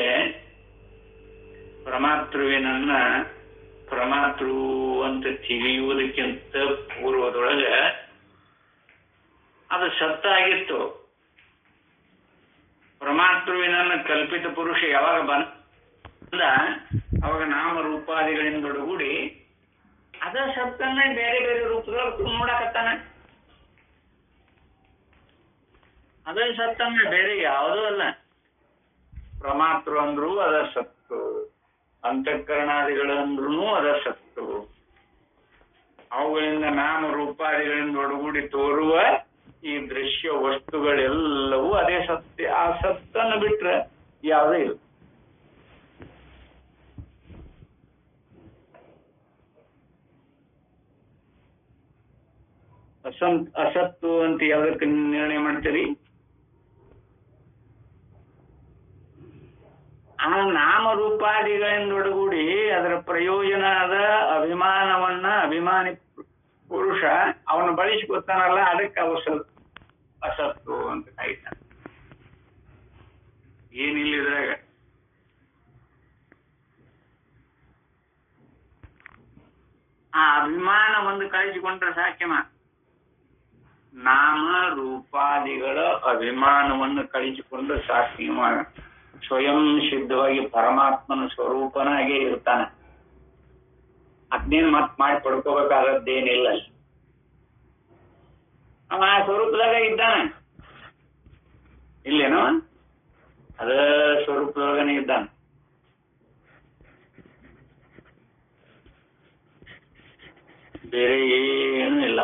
ಪರಮಾತ್ರುವಿನನ್ನ ಪರಮಾತ್ರು ಅಂತ ತಿಳಿಯುವುದಕ್ಕಿಂತ ಪೂರ್ವದೊಳಗೆ ಅದು ಸತ್ತಾಗಿತ್ತು. ಪರಮಾತ್ರುವಿನನ್ನ ಕಲ್ಪಿತ ಪುರುಷ ಯಾವಾಗ ಬಂದ ಅವಾಗ ನಾಮ ರೂಪಾದಿಗಳಿಂದೊಡಗೂಡಿ ಅದ ಸತ್ತನ್ನ ಬೇರೆ ಬೇರೆ ರೂಪದೊಳಗೆ ನೋಡಕತ್ತಾನ. ಅದೇ ಸತ್ತನ್ನ ಬೇರೆ ಯಾವುದೂ ಅಲ್ಲ. ಪರಮಾತ್ರು ಅಂದ್ರು ಅದ ಸತ್ತು, ಅಂತಃಕರಣಾದಿಗಳಂದ್ರೂ ಅದ ಸತ್ತು. ಅವುಗಳಿಂದ ನಾಮ ರೂಪಾದಿಗಳಿಂದ ಒಡಗೂಡಿ ತೋರುವ ಈ ದೃಶ್ಯ ವಸ್ತುಗಳೆಲ್ಲವೂ ಅದೇ ಸತ್ಯ. ಆ ಸತ್ತನ್ನು ಬಿಟ್ರೆ ಯಾವುದೇ ಇಲ್ಲ. ಅಸತ್ತು ಅಂತ ಯಾವುದಕ್ಕೆ ನಿರ್ಣಯ ಮಾಡ್ತೀರಿ? ಆ ನಾಮರೂಪಾದಿಗಳಿಂದೊಡಗೂಡಿ ಅದರ ಪ್ರಯೋಜನದ ಅಭಿಮಾನವನ್ನ ಅಭಿಮಾನಿ ಪುರುಷ ಅವನು ಬಳಸಿಕೊತಾನಲ್ಲ, ಅದಕ್ಕೆ ಅಸತ್ತು ಅಂತ ಕಾಯ್ತಾನೆ. ಏನಿಲ್ಲಿದ್ರಾಗ ಆ ಅಭಿಮಾನ ಒಂದು ಕಳಿಸಿಕೊಂಡ್ರೆ ಸಾಕ್ಯಮ. ನಾಮ ರೂಪಾದಿಗಳ ಅಭಿಮಾನವನ್ನು ಕಳಿಸಿಕೊಂಡು ಸಾಕು. ನೀವು ಸ್ವಯಂ ಸಿದ್ಧವಾಗಿ ಪರಮಾತ್ಮನ ಸ್ವರೂಪನಾಗೇ ಇರ್ತಾನೆ. ಅದ್ನೇನ್ ಮಾಡಿ ಪಡ್ಕೋಬೇಕಾಗದ್ದೇನಿಲ್ಲ. ಅವ ಆ ಸ್ವರೂಪದಾಗ ಇದ್ದಾನೆ, ಇಲ್ಲೇನೋ ಅದ ಸ್ವರೂಪದೊಳಗನೆ ಇದ್ದಾನೆ. ಬೇರೆ ಏನೂ ಇಲ್ಲ.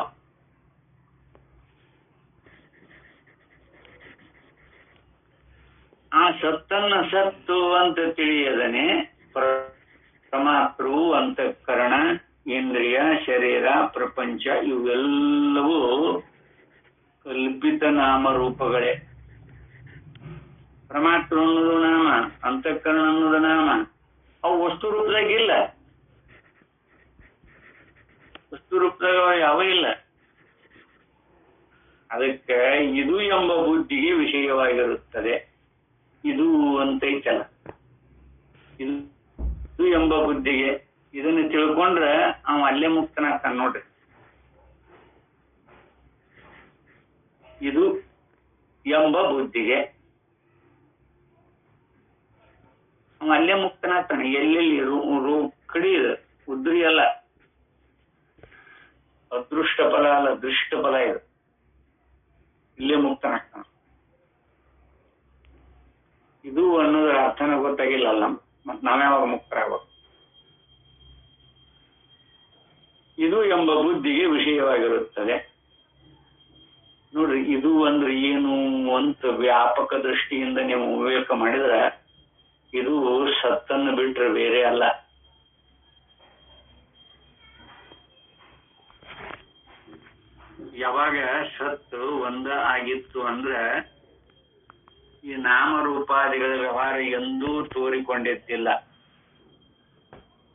ಆ ಸತ್ತನ್ನ ಸತ್ತು ಅಂತ ತಿಳಿಯದನೆ ಪರಮಾತ್ರು, ಅಂತಃಕರಣ, ಇಂದ್ರಿಯ, ಶರೀರ, ಪ್ರಪಂಚ ಇವೆಲ್ಲವೂ ಕಲ್ಪಿತ ನಾಮರೂಪಗಳೇ. ಪರಮಾತ್ಮ ಅನ್ನೋದು ನಾಮ, ಅಂತಃಕರಣ ಅನ್ನೋದು ನಾಮ. ಅವು ವಸ್ತು ರೂಪದಾಗಿಲ್ಲ, ವಸ್ತು ರೂಪದಾಗ ಯಾವ ಇಲ್ಲ. ಅದಕ್ಕೆ ಇದು ಎಂಬ ಬುದ್ಧಿಗೆ ವಿಷಯವಾಗಿರುತ್ತದೆ. ಇದು ಅಂತೈತಲ್ಲ, ಇದು ಎಂಬ ಬುದ್ಧಿಗೆ ಇದನ್ನು ತಿಳ್ಕೊಂಡ್ರೆ ಅವ ಅಲ್ಲೇ ಮುಕ್ತನಾಗ್ತಾನೆ ನೋಡ್ರಿ. ಇದು ಎಂಬ ಬುದ್ಧಿಗೆ ಅವ ಅಲ್ಲೇ ಮುಕ್ತನಾಗ್ತಾನೆ. ಎಲ್ಲೆಲ್ಲಿ ಕಡಿದ ಉದ್ರಿ ಅಲ್ಲ, ಅದೃಷ್ಟ ಫಲ ಅಲ್ಲ, ದೃಷ್ಟ ಫಲ ಇದು. ಇಲ್ಲೇ ಮುಕ್ತನಾಗ್ತಾನೆ. ಇದು ಅನ್ನೋದ್ರ ಅರ್ಥನ ಗೊತ್ತಾಗಿಲ್ಲ ಮತ್ ನಾವ್ಯಾವಾಗ ಮುಕ್ತರಾಗಬೇಕು. ಇದು ಎಂಬ ಬುದ್ಧಿಗೆ ವಿಷಯವಾಗಿರುತ್ತದೆ. ನೋಡ್ರಿ, ಇದು ಅಂದ್ರೆ ಏನು ಅಂತ ವ್ಯಾಪಕ ದೃಷ್ಟಿಯಿಂದ ನೀವು ವಿವೇಕ ಮಾಡಿದ್ರೆ ಇದು ಸತ್ತನ್ನು ಬಿಟ್ರೆ ಬೇರೆ ಅಲ್ಲ. ಯಾವಾಗ ಸತ್ತು ಒಂದ ಆಗಿತ್ತು ಅಂದ್ರೆ ಈ ನಾಮರೂಪಾದಿಗಳ ವ್ಯವಹಾರ ಎಂದೂ ತೋರಿಕೊಂಡಿದ್ದಿಲ್ಲ.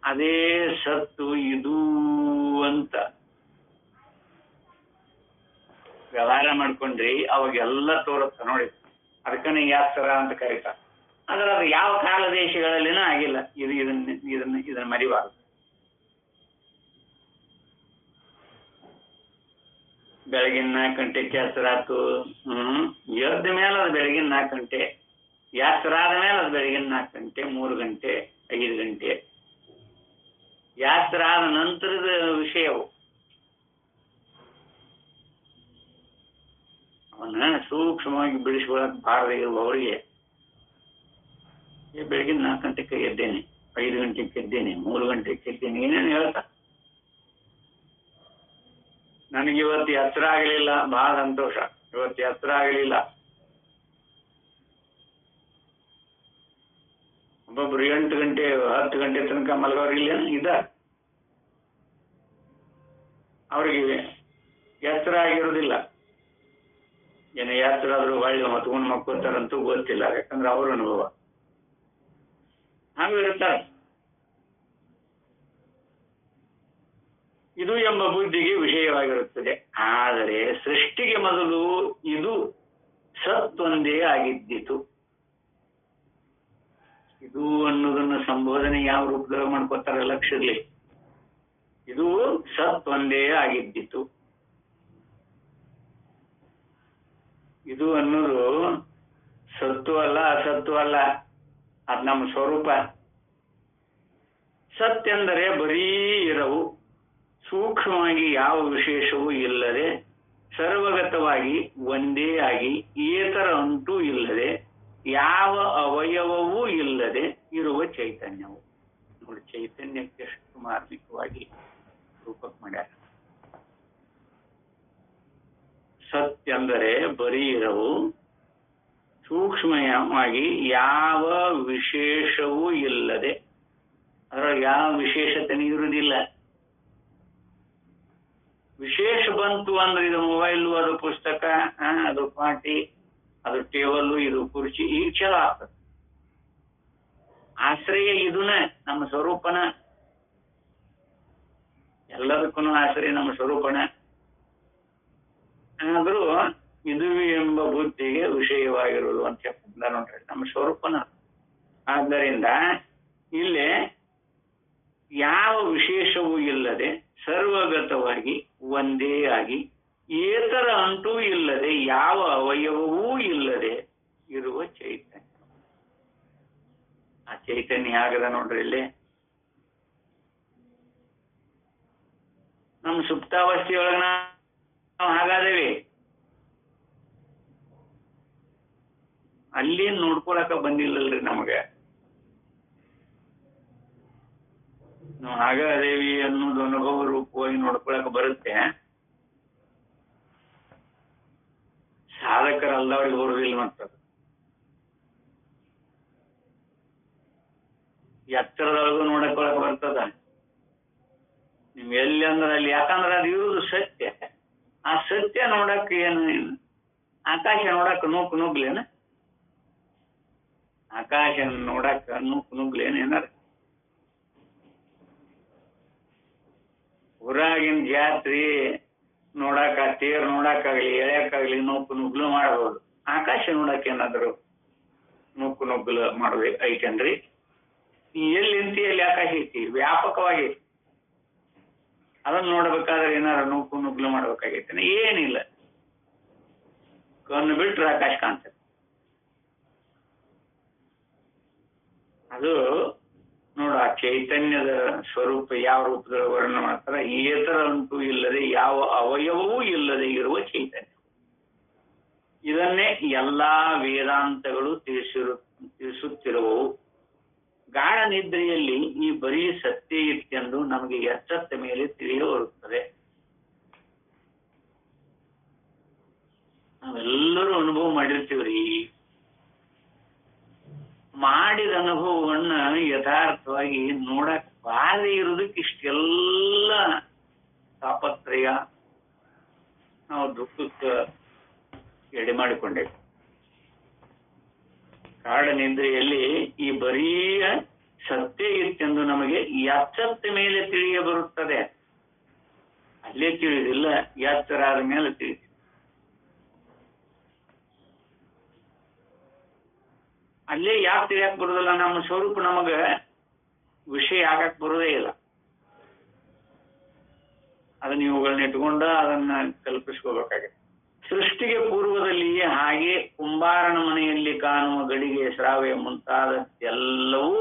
ಅದೇ ಸತ್ತು ಇದು ಅಂತ ವ್ಯವಹಾರ ಮಾಡ್ಕೊಂಡ್ರಿ ಅವಾಗೆಲ್ಲ ತೋರುತ್ತ ನೋಡಿ. ಅದಕ್ಕನೇ ಯಾಸ್ತ್ರ ಅಂತ ಕರೀತಾರೆ. ಆದ್ರೆ ಅದು ಯಾವ ಕಾಲ ದೇಶಗಳಲ್ಲಿನೂ ಆಗಿಲ್ಲ. ಇದನ್ನ ಮರಿಬಾರದು. ಬೆಳಗಿನ 4 ಗಂಟೆಗೆ ಯಾಸ್ತ್ರ ಆಯ್ತು, ಎದ್ದ ಮೇಲೆ ಅದು ಬೆಳಗಿನ 4 ಗಂಟೆ, ಯಾಸ್ತ್ರ ಆದ ಮೇಲೆ ಅದು ಬೆಳಗಿನ 4 ಗಂಟೆ, 3 ಗಂಟೆ, 5 ಗಂಟೆ. ಯಾಸ್ತ್ರ ಆದ ನಂತರದ ವಿಷಯವು ಅವನ್ನ ಸೂಕ್ಷ್ಮವಾಗಿ ಬಿಡಿಸ್ಕೊಳಕ್ ಬಾರದೆ ಇರುವವರಿಗೆ ಬೆಳಗಿನ 4 ಗಂಟೆಗೆ ಎದ್ದೇನೆ, 5 ಗಂಟೆಗೆ ಎದ್ದೇನೆ, 3 ಗಂಟೆಗೆ ಎದ್ದೇನೆ, ಏನೇನು ಹೇಳ್ತಾ. ನನಗೆ ಇವತ್ತು ಎತ್ತರ ಆಗಲಿಲ್ಲ, ಬಹಳ ಸಂತೋಷ. ಇವತ್ತು ಎತ್ತರ ಆಗಲಿಲ್ಲ. ಒಬ್ಬೊಬ್ರು 8 ಗಂಟೆ 10 ಗಂಟೆ ತನಕ ಮಲಗೋರು ಇಲ್ಲ ಇದ. ಅವ್ರಿಗೆ ಎತ್ತರ ಆಗಿರೋದಿಲ್ಲ. ಏನ ಎತ್ತರ ಆದ್ರೂ ಹೊಳ್ಳಿ ಹೊತ್ಕೊಂಡು ಮಕ್ಕೋತಾರಂತೂ ಗೊತ್ತಿಲ್ಲ. ಯಾಕಂದ್ರೆ ಅವ್ರ ಅನುಭವ ಹಾಗೂ ಇರ್ತಾರೆ. ಇದು ಎಂಬ ಬುದ್ಧಿಗೆ ವಿಷಯವಾಗಿರುತ್ತದೆ. ಆದರೆ ಸೃಷ್ಟಿಗೆ ಮೊದಲು ಇದು ಸತ್ತೊಂದೇ ಆಗಿದ್ದಿತು. ಇದು ಅನ್ನೋದನ್ನ ಸಂಬೋಧನೆ ಯಾವ ರೂಪದಾಗ ಮಾಡ್ಕೋತಾರೆ ಲಕ್ಷದಲ್ಲಿ. ಇದು ಸತ್ತೊಂದೇ ಆಗಿದ್ದಿತು. ಇದು ಅನ್ನೋದು ಸತ್ತು ಅಲ್ಲ, ಅಸತ್ತು ಅಲ್ಲ, ಅದ್ ನಮ್ಮ ಸ್ವರೂಪ. ಸತ್ಯೆಂದರೆ ಬರೀ ಇರವು, ಸೂಕ್ಷ್ಮವಾಗಿ ಯಾವ ವಿಶೇಷವೂ ಇಲ್ಲದೆ, ಸರ್ವಗತವಾಗಿ ಒಂದೇ ಆಗಿ, ಏತರ ಅಂತೂ ಇಲ್ಲದೆ, ಯಾವ ಅವಯವವೂ ಇಲ್ಲದೆ ಇರುವ ಚೈತನ್ಯವು. ನೋಡಿ, ಚೈತನ್ಯಕ್ಕೆ ಎಷ್ಟು ಮಾರ್ಮಿಕವಾಗಿ ರೂಪಕ್ ಮಾಡ್ಯಾರ. ಸತ್ಯೆಂದರೆ ಬರೀ ಇರವು, ಸೂಕ್ಷ್ಮವಾಗಿ ಯಾವ ವಿಶೇಷವೂ ಇಲ್ಲದೆ, ಅದರೊಳಗೆ ಯಾವ ವಿಶೇಷತೆನೂ ಇರುವುದಿಲ್ಲ. ವಿಶೇಷ ಬಂತು ಅಂದ್ರೆ ಇದು ಮೊಬೈಲು, ಅದು ಪುಸ್ತಕ, ಅದು ಪಾಟಿ, ಅದು ಟೇಬಲ್, ಇದು ಕುರ್ಚಿ, ಈಗ ಚಲೋ ಆಗ್ತದೆ. ಆಶ್ರಯ ಇದನ್ನ ನಮ್ಮ ಸ್ವರೂಪನ. ಎಲ್ಲದಕ್ಕೂ ಆಶ್ರಯ ನಮ್ಮ ಸ್ವರೂಪನ. ಆದ್ರೂ ಇದು ಎಂಬ ಬುದ್ಧಿಗೆ ವಿಷಯವಾಗಿರುವುದು ಅಂತ ಹೇಳ್ಕೊಂಡ ನೋಡ್ರಿ, ನಮ್ಮ ಸ್ವರೂಪನ. ಆದ್ದರಿಂದ ಇಲ್ಲಿ ಯಾವ ವಿಶೇಷವೂ ಇಲ್ಲದೆ ಸರ್ವಗತವಾಗಿ ಒಂದೇ ಆಗಿ ಏತರ ಅಂಟೂ ಇಲ್ಲದೆ ಯಾವ ಅವಯವವೂ ಇಲ್ಲದೆ ಇರುವ ಚೈತನ್ಯ. ಆ ಚೈತನ್ಯ ಆಗದ ನೋಡ್ರಿ ಇಲ್ಲಿ ನಮ್ಮ ಸುಪ್ತಾವಸ್ಥೆಯೊಳಗ ನಾವು ಹಾಗಾದೇವಿ. ಅಲ್ಲಿ ನೋಡ್ಕೊಳಕ ಬಂದಿಲ್ಲಲ್ರಿ ನಮಗೆ. ನಾವು ಹಾಗಾದೇವಿ ಅನ್ನೋದು ಅನುಭವ ರೂಪವಾಗಿ ನೋಡ್ಕೊಳಕ ಬರುತ್ತೆ, ಸಾಧಕರಲ್ಲವ್ರಿಗೆ ಬರುದಿಲ್ಲ. ಮತ್ತದು ಎತ್ತರದೊಳಗೂ ನೋಡಕೊಳಕ್ ಬರ್ತದ ನಿಮ್ ಎಲ್ಲಿ ಅಂದ್ರೆ ಅಲ್ಲಿ. ಯಾಕಂದ್ರೆ ಅದು ಇರುವುದು ಸತ್ಯ. ಆ ಸತ್ಯ ನೋಡಕ್ ಏನು, ಆಕಾಶ ನೋಡಕ್ ನುಗ್ಲೇನ? ಆಕಾಶ ನೋಡಕ್ ನುಗ್ಲೇನ? ಏನಾರ ಊರಾಗಿನ ಜಾತ್ರಿ ನೋಡಕ್, ತೇರ್ ನೋಡಕ್ಕಾಗ್ಲಿ, ಎಳೆಯಕ್ಕಾಗ್ಲಿ ನುಗ್ಲು ಮಾಡಬಹುದು. ಆಕಾಶ ನೋಡಕ್ ಏನಾದ್ರು ನುಗ್ಲು ಮಾಡ್ಬೇಕು ಐತೇನ್ರಿ? ಎಲ್ಲಿ ನಿಂತಿ ಅಲ್ಲಿ ಆಕಾಶ ಐತಿ, ವ್ಯಾಪಕವಾಗಿ. ಅದನ್ನ ನೋಡ್ಬೇಕಾದ್ರೆ ಏನಾರ ನುಗ್ಲು ಮಾಡ್ಬೇಕಾಗೈತೆ? ಏನಿಲ್ಲ, ಕಣ್ಣು ಬಿಟ್ರೆ ಆಕಾಶ ಕಾಣ್ತದೆ. ಅದು ನೋಡು, ಆ ಚೈತನ್ಯದ ಸ್ವರೂಪ ಯಾವ ರೂಪದಲ್ಲಿ ವರ್ಣನೆ ಮಾಡ್ತಾರ? ಏತರ ಅಂಟು ಇಲ್ಲದೆ ಯಾವ ಅವಯವವೂ ಇಲ್ಲದೆ ಇರುವ ಚೈತನ್ಯ. ಇದನ್ನೇ ಎಲ್ಲಾ ವೇದಾಂತಗಳು ತಿಳಿಸುತ್ತಿರುವವು. ಗಾಢ ನಿದ್ರೆಯಲ್ಲಿ ಈ ಬರೀ ಸತ್ಯ ಇತ್ತೆಂದು ನಮಗೆ ಎಚ್ಚತ್ತ ಮೇಲೆ ತಿಳಿಯ ಬರುತ್ತದೆ. ನಾವೆಲ್ಲರೂ ಅನುಭವ ಮಾಡಿರ್ತೀವ್ರಿ. ಮಾಡಿದ ಅನುಭವವನ್ನ ಯಥಾರ್ಥವಾಗಿ ನೋಡಕ್ ಬಾರದೆ ಇರುವುದಕ್ಕೆ ಇಷ್ಟೆಲ್ಲ ತಾಪತ್ರಯ, ನಾವು ದುಃಖಕ್ಕೆ ಎಡೆ ಮಾಡಿಕೊಂಡೇವೆ. ಗಾಢ ನಿದ್ರೆಯಲ್ಲಿ ಈ ಬರೀ ಸತ್ಯ ಇತ್ತೆಂದು ನಮಗೆ ಎಚ್ಚತ್ತ ಮೇಲೆ ತಿಳಿಯ ಬರುತ್ತದೆ. ಅಲ್ಲೇ ತಿಳಿದಿಲ್ಲ, ಎಚ್ಚರ ಆದ ಮೇಲೆ ತಿಳಿದ. ಅಲ್ಲೇ ಯಾಕೆ ತಿಳಿಯಕ್ ಬರುದಿಲ್ಲ? ನಮ್ಮ ಸ್ವರೂಪ ನಮಗ ವಿಷಯ ಆಗಕ್ ಬರುದೇ ಇಲ್ಲ. ಅದನ್ನ ಇವುಗಳನ್ನ ಇಟ್ಕೊಂಡ ಅದನ್ನ ಕಲ್ಪಿಸ್ಕೋಬೇಕಾಗಿದೆ. ಸೃಷ್ಟಿಗೆ ಪೂರ್ವದಲ್ಲಿಯೇ ಹಾಗೆ ಕುಂಬಾರನ ಮನೆಯಲ್ಲಿ ಕಾಣುವ ಗಡಿಗೆ, ಶ್ರಾವ್ಯ ಮುಂತಾದ ಎಲ್ಲವೂ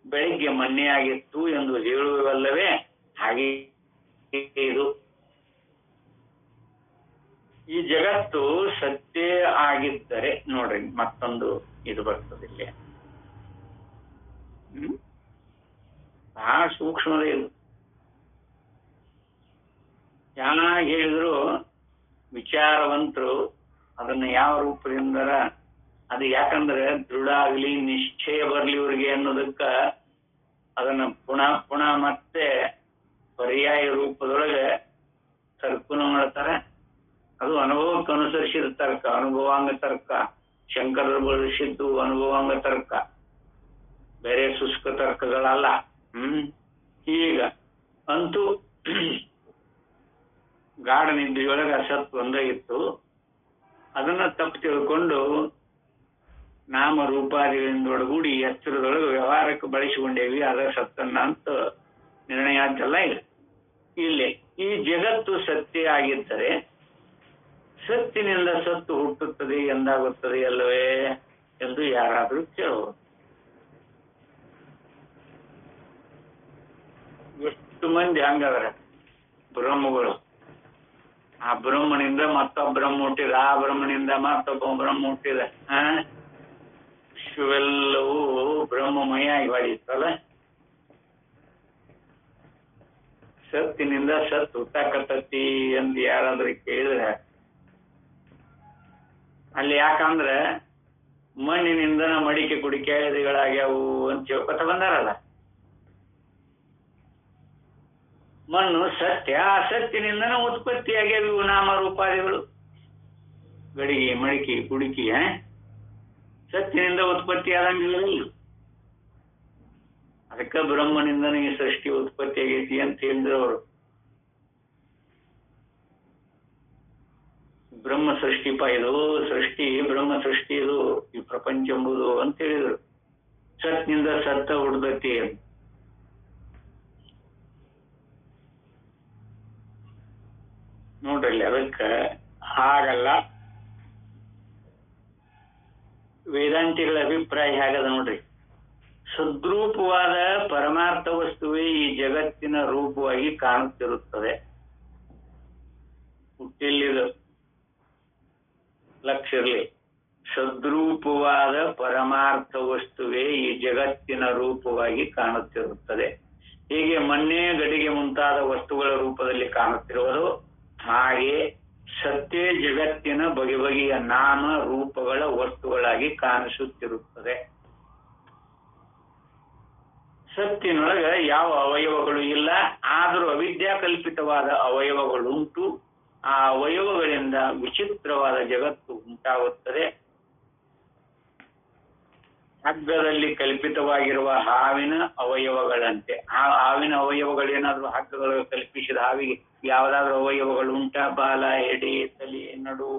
ಬೆಳಿಗ್ಗೆ ಮನ್ನೆಯಾಗಿತ್ತು ಎಂದು ಹೇಳುವಲ್ಲವೇ? ಹಾಗೆ ಇದು ಈ ಜಗತ್ತು ಸತ್ಯ ಆಗಿದ್ದರೆ ನೋಡ್ರಿ, ಮತ್ತೊಂದು ಇದು ಬರ್ತದೆ ಇಲ್ಲಿ. ಬಹಳ ಸೂಕ್ಷ್ಮದ ಇದು. ಚೆನ್ನಾಗಿ ಹೇಳಿದ್ರು ವಿಚಾರವಂತರು ಅದನ್ನ ಯಾವ ರೂಪದಿಂದ, ಅದು ಯಾಕಂದ್ರೆ ದೃಢ ಆಗ್ಲಿ, ನಿಶ್ಚಯ ಬರ್ಲಿ ಇವ್ರಿಗೆ ಅನ್ನೋದಕ್ಕ ಅದನ್ನ ಪುನಃ ಮತ್ತೆ ಪರ್ಯಾಯ ರೂಪದೊಳಗೆ ತರ್ಕನು ಮಾಡ್ತಾರೆ. ಅದು ಅನುಭವಕ್ಕೆ ಅನುಸರಿಸಿದ ತರ್ಕ, ಅನುಭವಾಂಗ ತರ್ಕ. ಶಂಕರರು ಬಳಸಿದ್ದು ಅನುಭವಾಂಗ ತರ್ಕ, ಬೇರೆ ಶುಷ್ಕ ತರ್ಕಗಳಲ್ಲ. ಈಗ ಅಂತೂ ಗಾಢ ನಿದ್ರೆಯೊಳಗೆ ಅಸತ್ ಒಂದಾಗಿತ್ತು. ಅದನ್ನ ತಪ್ಪು ತಿಳ್ಕೊಂಡು ನಾಮ ರೂಪಾದಿಗಳಿಂದ ಒಳಗೂಡಿ ಎಚ್ಚರದೊಳಗೆ ವ್ಯವಹಾರಕ್ಕೆ ಬಳಸಿಕೊಂಡೇವಿ. ಅದ ಸತ್ತನ್ನ ಅಂತ ನಿರ್ಣಯ ಆಯ್ತಲ್ಲ. ಇಲ್ಲಿ ಈ ಜಗತ್ತು ಸತ್ಯ ಆಗಿದ್ದರೆ ಸತ್ತಿನಿಂದ ಸತ್ತು ಹುಟ್ಟುತ್ತದೆ ಎಂದಾಗುತ್ತದೆ ಅಲ್ಲವೇ ಎಂದು ಯಾರಾದ್ರೂ ಕೇಳಬಹುದು. ಎಷ್ಟು ಮಂದಿ ಹಂಗಾದ್ರೆ ಬ್ರಹ್ಮಗಳು, ಆ ಬ್ರಹ್ಮನಿಂದ ಮತ್ತೊಬ್ಬ ಬ್ರಹ್ಮ ಹುಟ್ಟಿದ, ಆ ಬ್ರಹ್ಮನಿಂದ ಮತ್ತೊಬ್ಬ ಬ್ರಹ್ಮ ಹುಟ್ಟಿದ. ವಿಶ್ವವೆಲ್ಲವೂ ಬ್ರಹ್ಮಮಯ ಆಗಿ ಹೊಳಿತಲ್ಲ. ಸತ್ತಿನಿಂದ ಸತ್ತು ಹುಟ್ಟಾಕತ್ತತಿ ಎಂದು ಯಾರಾದ್ರೂ ಕೇಳಿದ್ರೆ, ಅಲ್ಲಿ ಯಾಕಂದ್ರೆ ಮಣ್ಣಿನಿಂದ ಮಡಿಕೆ ಕುಡಿಕೆ ಇದುಗಳಾಗ್ಯಾವು ಅಂತ ಹೇಳ್ಕೊತ ಬಂದಾರಲ್ಲ. ಮಣ್ಣು ಸತ್ಯ, ಆ ಸತ್ತಿನಿಂದನೇ ಉತ್ಪತ್ತಿ ಆಗ್ಯಾವ ಇವು ನಾಮರೂಪಾದಿಗಳು. ಗಡಿಗೆ, ಮಡಿಕೆ, ಕುಡಿಕೆ ಸತ್ತಿನಿಂದ ಉತ್ಪತ್ತಿ ಆದಂಗಿಲ್ಲ. ಅದಕ್ಕೆ ಬ್ರಹ್ಮನಿಂದನೇ ಈ ಸೃಷ್ಟಿ ಉತ್ಪತ್ತಿ ಆಗೈತಿ ಅಂತ ಹೇಳಿದ್ರು ಅವರು. ಬ್ರಹ್ಮ ಸೃಷ್ಟಿಪ ಇದು, ಸೃಷ್ಟಿ ಬ್ರಹ್ಮ ಸೃಷ್ಟಿ ಇದು, ಈ ಪ್ರಪಂಚ ಎಂಬುದು ಅಂತ ಹೇಳಿದ್ರು. ಸತ್ನಿಂದ ಸತ್ತ ಹುಡ್ದತಿ. ನೋಡ್ರಿ ಅದಕ್ಕೆ ಹಾಗಲ್ಲ. ವೇದಾಂತಿಗಳ ಅಭಿಪ್ರಾಯ ಹೇಗದ ನೋಡ್ರಿ. ಸದ್ರೂಪವಾದ ಪರಮಾರ್ಥ ವಸ್ತುವೇ ಈ ಜಗತ್ತಿನ ರೂಪವಾಗಿ ಕಾಣುತ್ತಿರುತ್ತದೆ. ಹುಟ್ಟಿಲ್ಲಿದು ಲಕ್ಷ್ಯ ಇರಲಿ. ಸದ್ರೂಪವಾದ ಪರಮಾರ್ಥ ವಸ್ತುವೇ ಈ ಜಗತ್ತಿನ ರೂಪವಾಗಿ ಕಾಣುತ್ತಿರುತ್ತದೆ. ಹೀಗೆ ಮಣ್ಣೆ ಗಡಿಗೆ ಮುಂತಾದ ವಸ್ತುಗಳ ರೂಪದಲ್ಲಿ ಕಾಣುತ್ತಿರುವುದು, ಹಾಗೆ ಸತ್ಯ ಜಗತ್ತಿನ ಬಗೆ ಬಗೆಯ ನಾಮ ರೂಪಗಳ ವಸ್ತುಗಳಾಗಿ ಕಾಣಿಸುತ್ತಿರುತ್ತದೆ. ಸತ್ತಿನೊಳಗ ಯಾವ ಅವಯವಗಳು ಇಲ್ಲ, ಆದರೂ ಅವಿದ್ಯಾ ಕಲ್ಪಿತವಾದ ಅವಯವಗಳುಂಟು. ಆ ಅವಯವಗಳಿಂದ ವಿಚಿತ್ರವಾದ ಜಗತ್ತು ಉಂಟಾಗುತ್ತದೆ. ಹಗ್ಗದಲ್ಲಿ ಕಲ್ಪಿತವಾಗಿರುವ ಹಾವಿನ ಅವಯವಗಳಂತೆ. ಆ ಹಾವಿನ ಅವಯವಗಳೇನಾದ್ರೂ ಹಗ್ಗಗಳು ಕಲ್ಪಿಸಿದ ಹಾವಿಗೆ ಯಾವ್ದಾದ್ರು ಅವಯವಗಳು ಉಂಟಾ? ಬಾಲ, ಎಡೆ, ತಲೆ, ನಡು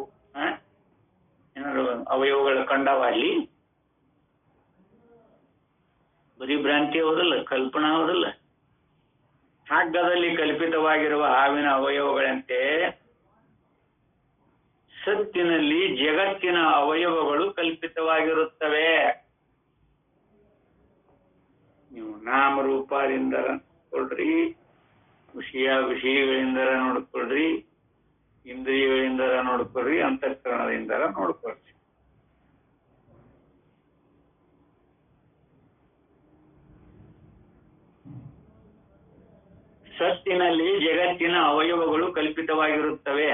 ಏನಾದ್ರು ಅವಯವಗಳು ಕಂಡವ ಅಲ್ಲಿ? ಬರೀ ಭ್ರಾಂತಿ ಹೌದಲ್ಲ, ಕಲ್ಪನಾ ಹೌದಲ್ಲ. ಹಗ್ಗದಲ್ಲಿ ಕಲ್ಪಿತವಾಗಿರುವ ಹಾವಿನ ಅವಯವಗಳಂತೆ ಸತ್ತಿನಲ್ಲಿ ಜಗತ್ತಿನ ಅವಯವಗಳು ಕಲ್ಪಿತವಾಗಿರುತ್ತವೆ. ನೀವು ನಾಮರೂಪದಿಂದ ನೋಡ್ಕೊಳ್ರಿ, ವಿಷಯಗಳಿಂದ ನೋಡ್ಕೊಳ್ರಿ, ಇಂದ್ರಿಯಗಳಿಂದ ನೋಡ್ಕೊಳ್ರಿ, ಅಂತಃಕರಣದಿಂದ ನೋಡ್ಕೊಳ್ರಿ. ಸತ್ತಿನಲ್ಲಿ ಜಗತ್ತಿನ ಅವಯವಗಳು ಕಲ್ಪಿತವಾಗಿರುತ್ತವೆ.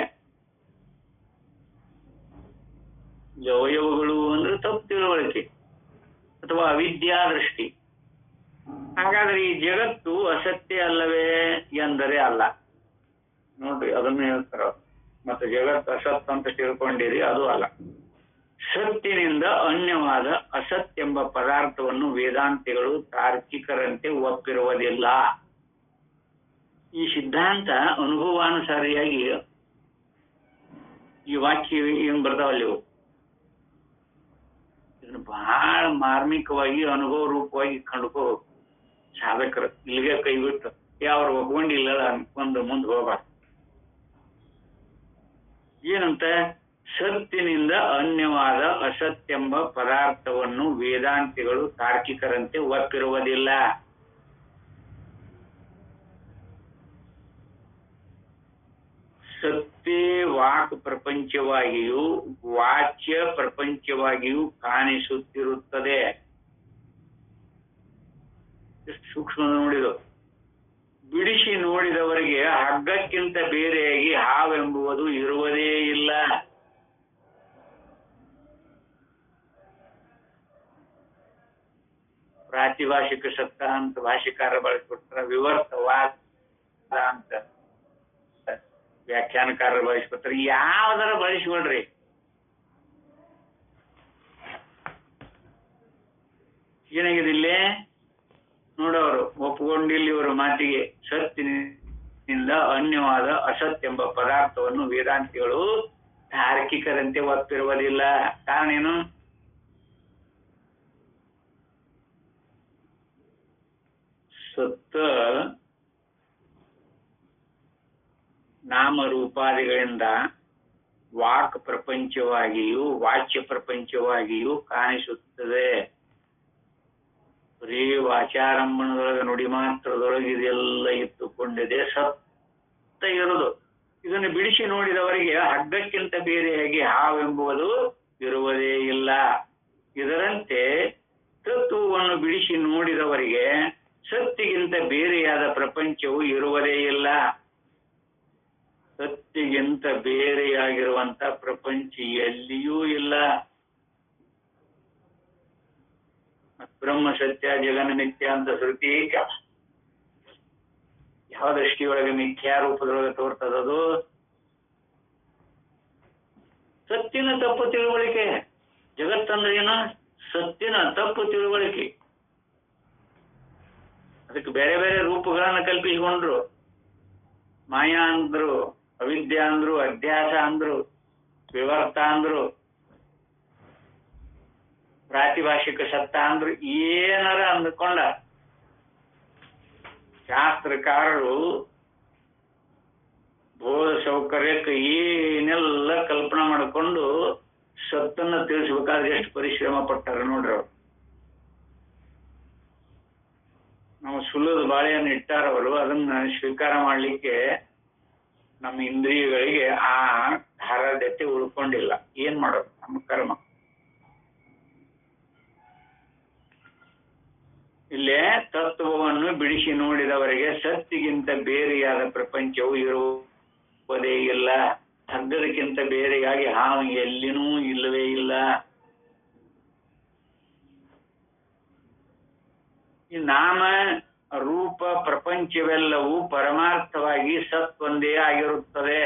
ಅವಯವಗಳು ಅಂದ್ರೆ ತಪ್ಪು ತಿಳುವಳಿಕೆ ಅಥವಾ ಅವಿದ್ಯಾ ದೃಷ್ಟಿ. ಹಾಗಾದ್ರೆ ಈ ಜಗತ್ತು ಅಸತ್ಯ ಅಲ್ಲವೇ ಎಂದರೆ ಅಲ್ಲ. ನೋಡ್ರಿ, ಅದನ್ನು ಹೇಳ್ತಾರ. ಮತ್ತೆ ಜಗತ್ತು ಅಸತ್ ಅಂತ ತಿಳ್ಕೊಂಡಿರಿ, ಅದು ಅಲ್ಲ. ಸತ್ತಿನಿಂದ ಅನ್ಯವಾದ ಅಸತ್ ಎಂಬ ಪದಾರ್ಥವನ್ನು ವೇದಾಂತಿಗಳು ತಾರ್ಕಿಕರಂತೆ ಒಪ್ಪಿರುವುದಿಲ್ಲ. ಈ ಸಿದ್ಧಾಂತ ಅನುಭವಾನುಸಾರಿಯಾಗಿ ಈ ವಾಕ್ಯ ಏನ್ ಬರ್ತಾವಲ್ಲಿ ಇದನ್ನು ಬಹಳ ಮಾರ್ಮಿಕವಾಗಿ ಅನುಭವ ರೂಪವಾಗಿ ಕಂಡುಕೋ ಸಾಧಕರು. ಇಲ್ಲಿಗೆ ಕೈ ಬಿಟ್ಟು ಯಾವ್ರು ಒಪ್ಕೊಂಡಿಲ್ಲ ಅನ್ಕೊಂಡು ಮುಂದೆ ಹೋಗ್ಬಾರ್ದು. ಏನಂತ? ಸತ್ತಿನಿಂದ ಅನ್ಯವಾದ ಅಸತ್ಯೆಂಬ ಪದಾರ್ಥವನ್ನು ವೇದಾಂತಿಗಳು ತಾರ್ಕಿಕರಂತೆ ಒಪ್ಪಿರುವುದಿಲ್ಲ. ಸತ್ತೇ ವಾಕ್ ಪ್ರಪಂಚವಾಗಿಯೂ ವಾಚ್ಯ ಪ್ರಪಂಚವಾಗಿಯೂ ಕಾಣಿಸುತ್ತಿರುತ್ತದೆ. ಸೂಕ್ಷ್ಮ ನೋಡಿದು. ಬಿಡಿಸಿ ನೋಡಿದವರಿಗೆ ಹಗ್ಗಕ್ಕಿಂತ ಬೇರೆಯಾಗಿ ಹಾವೆಂಬುವುದು ಇರುವುದೇ ಇಲ್ಲ. ಪ್ರಾತಿಭಾಷಿಕ ಸತ್ತ ಅಂತ ಭಾಷಿಕಾರ ಬಳಸ್ಕೊಟ್ರ, ವಿವರ್ತವಾದ ಅಂತ ವ್ಯಾಖ್ಯಾನಕಾರರು ಬಳಸ್ಕೊತಾರೆ. ಯಾವ್ದಾರ ಬಳಸ್ಕೊಳ್ರಿ, ಏನಾಗಿದೆ ಇಲ್ಲೇ ನೋಡೋರು ಒಪ್ಕೊಂಡಿಲ್ಲ ಇವರ ಮಾತಿಗೆ. ಸತ್ತಿನಿಂದ ಅನ್ಯವಾದ ಅಸತ್ ಎಂಬ ಪದಾರ್ಥವನ್ನು ವೇದಾಂತಿಗಳು ತಾರ್ಕಿಕರಂತೆ ಒಪ್ಪಿರುವುದಿಲ್ಲ. ಕಾರಣ ಏನು? ಸತ್ತ ನಾಮರೂಪಾದಿಗಳಿಂದ ವಾಕ್ ಪ್ರಪಂಚವಾಗಿಯೂ ವಾಚ್ಯ ಪ್ರಪಂಚವಾಗಿಯೂ ಕಾಣಿಸುತ್ತದೆ. ಬರೀ ವಾಚಾರಂಭಣದೊಳಗೆ ನುಡಿ ಮಾತ್ರದೊಳಗೆ ಇದೆಲ್ಲ ಇಟ್ಟುಕೊಂಡಿದೆ, ಸತ್ತ ಇರುವುದು. ಇದನ್ನು ಬಿಡಿಸಿ ನೋಡಿದವರಿಗೆ ಹಗ್ಗಕ್ಕಿಂತ ಬೇರೆಯಾಗಿ ಹಾವೆಂಬುದು ಇರುವುದೇ ಇಲ್ಲ. ಇದರಂತೆ ತತ್ವವನ್ನು ಬಿಡಿಸಿ ನೋಡಿದವರಿಗೆ ಸತ್ತಿಗಿಂತ ಬೇರೆಯಾದ ಪ್ರಪಂಚವು ಇರುವುದೇ ಇಲ್ಲ. ಸತ್ತಿಗಿಂತ ಬೇರೆಯಾಗಿರುವಂತ ಪ್ರಪಂಚ ಎಲ್ಲಿಯೂ ಇಲ್ಲ. ಬ್ರಹ್ಮ ಸತ್ಯ ಜಗನ್ ಮಿಥ್ಯ ಅಂತ ಶ್ರುತಿ ಯಾವ ದೃಷ್ಟಿಯೊಳಗೆ ಮಿಥ್ಯಾ ರೂಪದೊಳಗೆ ತೋರ್ತದದು? ಸತ್ತಿನ ತಪ್ಪು ತಿಳುವಳಿಕೆ. ಜಗತ್ತಂದ್ರೆ ಏನು? ಸತ್ತಿನ ತಪ್ಪು ತಿಳುವಳಿಕೆ. ಅದಕ್ಕೆ ಬೇರೆ ಬೇರೆ ರೂಪಗಳನ್ನ ಕಲ್ಪಿಸಿಕೊಂಡ್ರು. ಮಾಯಾ ಅಂದ್ರು, ಅವಿದ್ಯಾ ಅಂದ್ರು, ಅಧ್ಯಾಸ ಅಂದ್ರು, ವಿವರ್ತ ಅಂದ್ರು, ಪ್ರಾತಿಭಾಷಿಕ ಸತ್ತ ಅಂದ್ರು, ಏನಾರ ಅಂದ್ಕೊಂಡ ಶಾಸ್ತ್ರಕಾರರು ಭೋಗ ಸೌಕರ್ಯಕ್ಕೆ ಏನೆಲ್ಲ ಕಲ್ಪನಾ ಮಾಡಿಕೊಂಡು ಸತ್ತನ್ನ ತಿಳಿಸ್ಬೇಕಾದ್ರೆ ಎಷ್ಟು ಪರಿಶ್ರಮ ಪಟ್ಟಾರ ನೋಡ್ರಿ ಅವ್ರು. ನಾವು ಸುಳ್ಳದ ಬಾಳೆಯನ್ನು ಇಟ್ಟಾರವರು ಅದನ್ನ ಸ್ವೀಕಾರ ಮಾಡ್ಲಿಕ್ಕೆ ನಮ್ಮ ಇಂದ್ರಿಯಗಳಿಗೆ ಆ ಧಾರಾದ್ಯತೆ ಉಳ್ಕೊಂಡಿಲ್ಲ. ಏನ್ ಮಾಡೋದು ನಮ್ಮ ಕರ್ಮ. ಇಲ್ಲೇ ತತ್ವವನ್ನು ಬಿಡಿಸಿ ನೋಡಿದವರಿಗೆ ಸತ್ತಿಗಿಂತ ಬೇರೆಯಾದ ಪ್ರಪಂಚವು ಇರುವುದೇ ಇಲ್ಲ, ಹಗ್ಗದಕ್ಕಿಂತ ಬೇರೆಯಾಗಿ ಹಾವು ಎಲ್ಲಿನೂ ಇಲ್ಲವೇ ಇಲ್ಲ. ಈ ನಾಮ ರೂಪ ಪ್ರಪಂಚವೆಲ್ಲವೂ ಪರಮಾರ್ಥವಾಗಿ ಸತ್ ಒಂದೇ ಆಗಿರುತ್ತದೆ.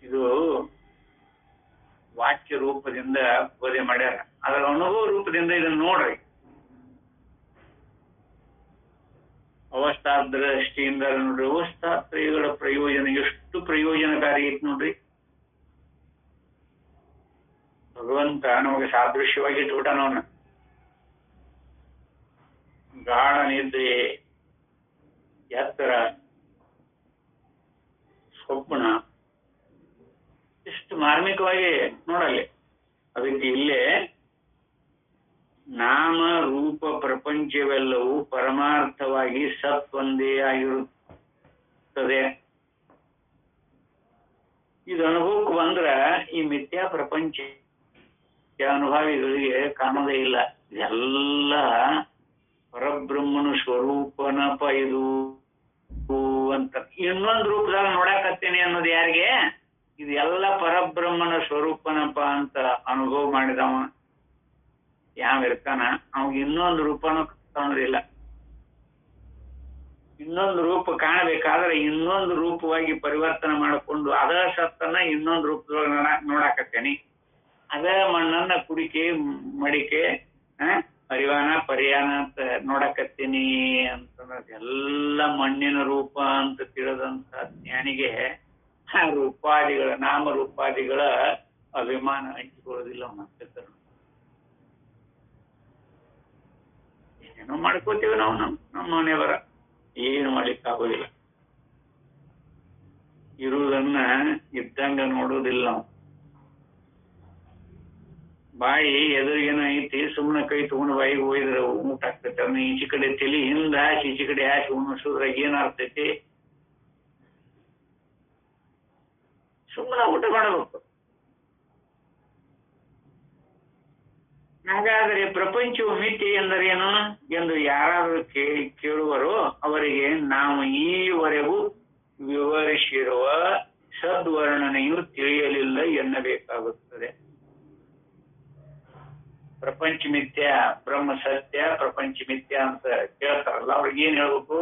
ಇದು ವಾಕ್ಯ ರೂಪದಿಂದ ಬೋಧೆ ಮಾಡ್ಯಾರ. ಅದರ ಅನುಭವ ರೂಪದಿಂದ ಇದನ್ನ ನೋಡ್ರಿ. ಅವಸ್ಥಾ ದೃಷ್ಟಿಯಿಂದ ನೋಡ್ರಿ, ಅವಸ್ಥಾತ್ರಯಗಳ ಪ್ರಯೋಜನ ಎಷ್ಟು ಪ್ರಯೋಜನಕಾರಿ ಐತಿ ನೋಡ್ರಿ. ಭಗವಂತ ನಮಗೆ ಸಾದೃಶ್ಯವಾಗಿ ಇಟ್ಬಿಟ್ಟಾನವನ್ನ. ಗಾಢ ನಿದ್ರೆ, ಎತ್ತರ, ಸ್ವಪ್ನ, ಎಷ್ಟು ಮಾರ್ಮಿಕವಾಗಿ ನೋಡಲ್ಲಿ. ಅದಕ್ಕೆ ಇಲ್ಲೇ ನಾಮ ರೂಪ ಪ್ರಪಂಚವೆಲ್ಲವೂ ಪರಮಾರ್ಥವಾಗಿ ಸತ್ ಒಂದೇ ಆಗಿರುತ್ತದೆ. ಇದು ಅನುಭವಕ್ಕೆ ಬಂದ್ರ ಈ ಮಿಥ್ಯಾ ಪ್ರಪಂಚ ಅನುಭವಿಗಳಿಗೆ ಕಾಣೋದೇ ಇಲ್ಲ. ಎಲ್ಲ ಪರಬ್ರಹ್ಮನ ಸ್ವರೂಪನಪ ಇದು ಅಂತ ಇನ್ನೊಂದು ರೂಪದಾಗ ನೋಡಾಕತ್ತೇನೆ ಅನ್ನೋದು ಯಾರಿಗೆ? ಇದು ಎಲ್ಲ ಪರಬ್ರಹ್ಮನ ಸ್ವರೂಪನಪ್ಪ ಅಂತ ಅನುಭವ ಮಾಡಿದವ ಯಾವ ಇರ್ತಾನ ಅವಾಗ ಇನ್ನೊಂದು ರೂಪನೂ ಕಾಣೋದಿಲ್ಲ. ಇನ್ನೊಂದು ರೂಪ ಕಾಣಬೇಕಾದ್ರೆ ಇನ್ನೊಂದು ರೂಪವಾಗಿ ಪರಿವರ್ತನೆ ಮಾಡಿಕೊಂಡು ಅದ ಸತ್ತನ್ನ ಇನ್ನೊಂದು ರೂಪದೊಳಗೆ ನೋಡಾಕತ್ತೇನಿ. ಅದ ಮಣ್ಣನ್ನ ಕುಡಿಕೆ ಮಡಿಕೆ ಪರಿವಾನ ಪರಿಯಾನ ಅಂತ ನೋಡಕತ್ತೀನಿ ಅಂತ ಎಲ್ಲ ಮಣ್ಣಿನ ರೂಪ ಅಂತ ತಿಳಿದಂತ ಜ್ಞಾನಿಗೆ ಆ ರೂಪಾದಿಗಳ ನಾಮರೂಪಾದಿಗಳ ಅಭಿಮಾನ ಹಂಚಿಕೊಳ್ಳೋದಿಲ್ಲ. ಮತ್ತೆ ಏನೇನೋ ಮಾಡ್ಕೋತೀವಿ ನಾವು ನಮ್ಮ ಮನೆಯವರ, ಏನು ಮಾಡ್ಲಿಕ್ಕಾಗೋದಿಲ್ಲ. ಇರುವುದನ್ನ ಇದ್ದಂಗ ನೋಡೋದಿಲ್ಲ ನಾವು. ಬಾಯಿ ಎದುರಿಗೇನ ಐತಿ, ಸುಮ್ಮನೆ ಕೈ ತಗೊಂಡು ಬಾಯಿಗೆ ಹೋಯ್ದ್ರೆ ಊಟ ಆಗ್ತೈತಿ. ಅದನ್ನ ಈಚೆ ಕಡೆ ತಲಿ ಹಿಂದ ಹಾಕಿ ಈಚೆ ಕಡೆ ಹಾಕಿ ಉಣಿಸೋದ್ರಾಗ ಏನಾಗ್ತೈತಿ? ಸುಮ್ಮನೆ ಊಟ ಮಾಡಬೇಕು. ಹಾಗಾದರೆ ಪ್ರಪಂಚವು ಮಿಥ್ಯೆ ಎಂದರೇನು ಎಂದು ಯಾರಾದರೂ ಕೇಳುವರೋ ಅವರಿಗೆ ನಾವು ಈವರೆಗೂ ವಿವರಿಸಿರುವ ಸದ್ವರ್ಣನೆಯು ತಿಳಿಯಲಿಲ್ಲ ಎನ್ನಬೇಕಾಗುತ್ತದೆ. ಪ್ರಪಂಚ ಮಿಥ್ಯ, ಬ್ರಹ್ಮ ಸತ್ಯ, ಪ್ರಪಂಚ ಮಿಥ್ಯ ಅಂತ ಕೇಳ್ತಾರಲ್ಲ, ಅವ್ರಿಗೆ ಏನ್ ಹೇಳ್ಬೇಕು?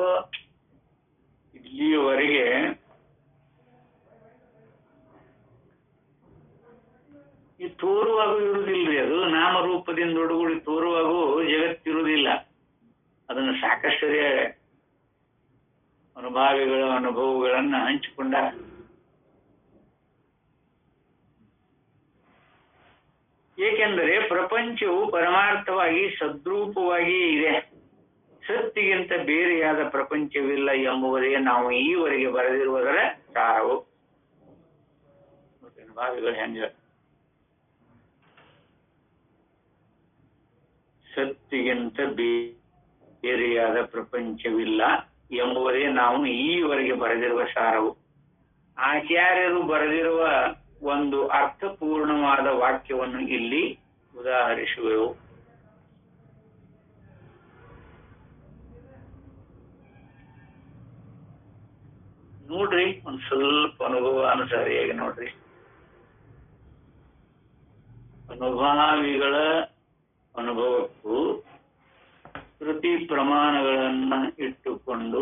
ಇಲ್ಲಿಯವರೆಗೆ ಈ ತೋರುವಾಗೂ ಇರುವುದಿಲ್ರಿ. ಅದು ನಾಮರೂಪದಿಂದ ಒಡಗೂಡಿ ತೋರುವಾಗೂ ಜಗತ್ತಿರುವುದಿಲ್ಲ. ಅದನ್ನು ಸಾಕಷ್ಟು ಅನುಭಾವಿಗಳ ಅನುಭವಗಳನ್ನ ಹಂಚಿಕೊಂಡ. ಏಕೆಂದರೆ ಪ್ರಪಂಚವು ಪರಮಾರ್ಥವಾಗಿ ಸದ್ರೂಪವಾಗಿ ಇದೆ, ಸತ್ತಿಗಿಂತ ಬೇರೆಯಾದ ಪ್ರಪಂಚವಿಲ್ಲ ಎಂಬುವುದೇ ನಾವು ಈವರೆಗೆ ಬರೆದಿರುವುದರ ಸಾರವು. ಅನುಭಾವಿಗಳು ಹೆಂಗ ಸತ್ತಿಗಿಂತ ಬೇರೆಯಾದ ಪ್ರಪಂಚವಿಲ್ಲ ಎಂಬುವುದೇ ನಾವು ಈವರೆಗೆ ಬರೆದಿರುವ ಸಾರವು. ಆಚಾರ್ಯರು ಬರೆದಿರುವ ಒಂದು ಅರ್ಥಪೂರ್ಣವಾದ ವಾಕ್ಯವನ್ನು ಇಲ್ಲಿ ಉದಾಹರಿಸುವೆವು. ನೋಡ್ರಿ, ಒಂದ್ ಸ್ವಲ್ಪ ಅನುಭವಾನುಸಾರಿಯಾಗಿ ನೋಡ್ರಿ. ಅನುಭಾವಿಗಳ ಅನುಭವಕ್ಕೂ ಶ್ರುತಿ ಪ್ರಮಾಣಗಳನ್ನ ಇಟ್ಟುಕೊಂಡು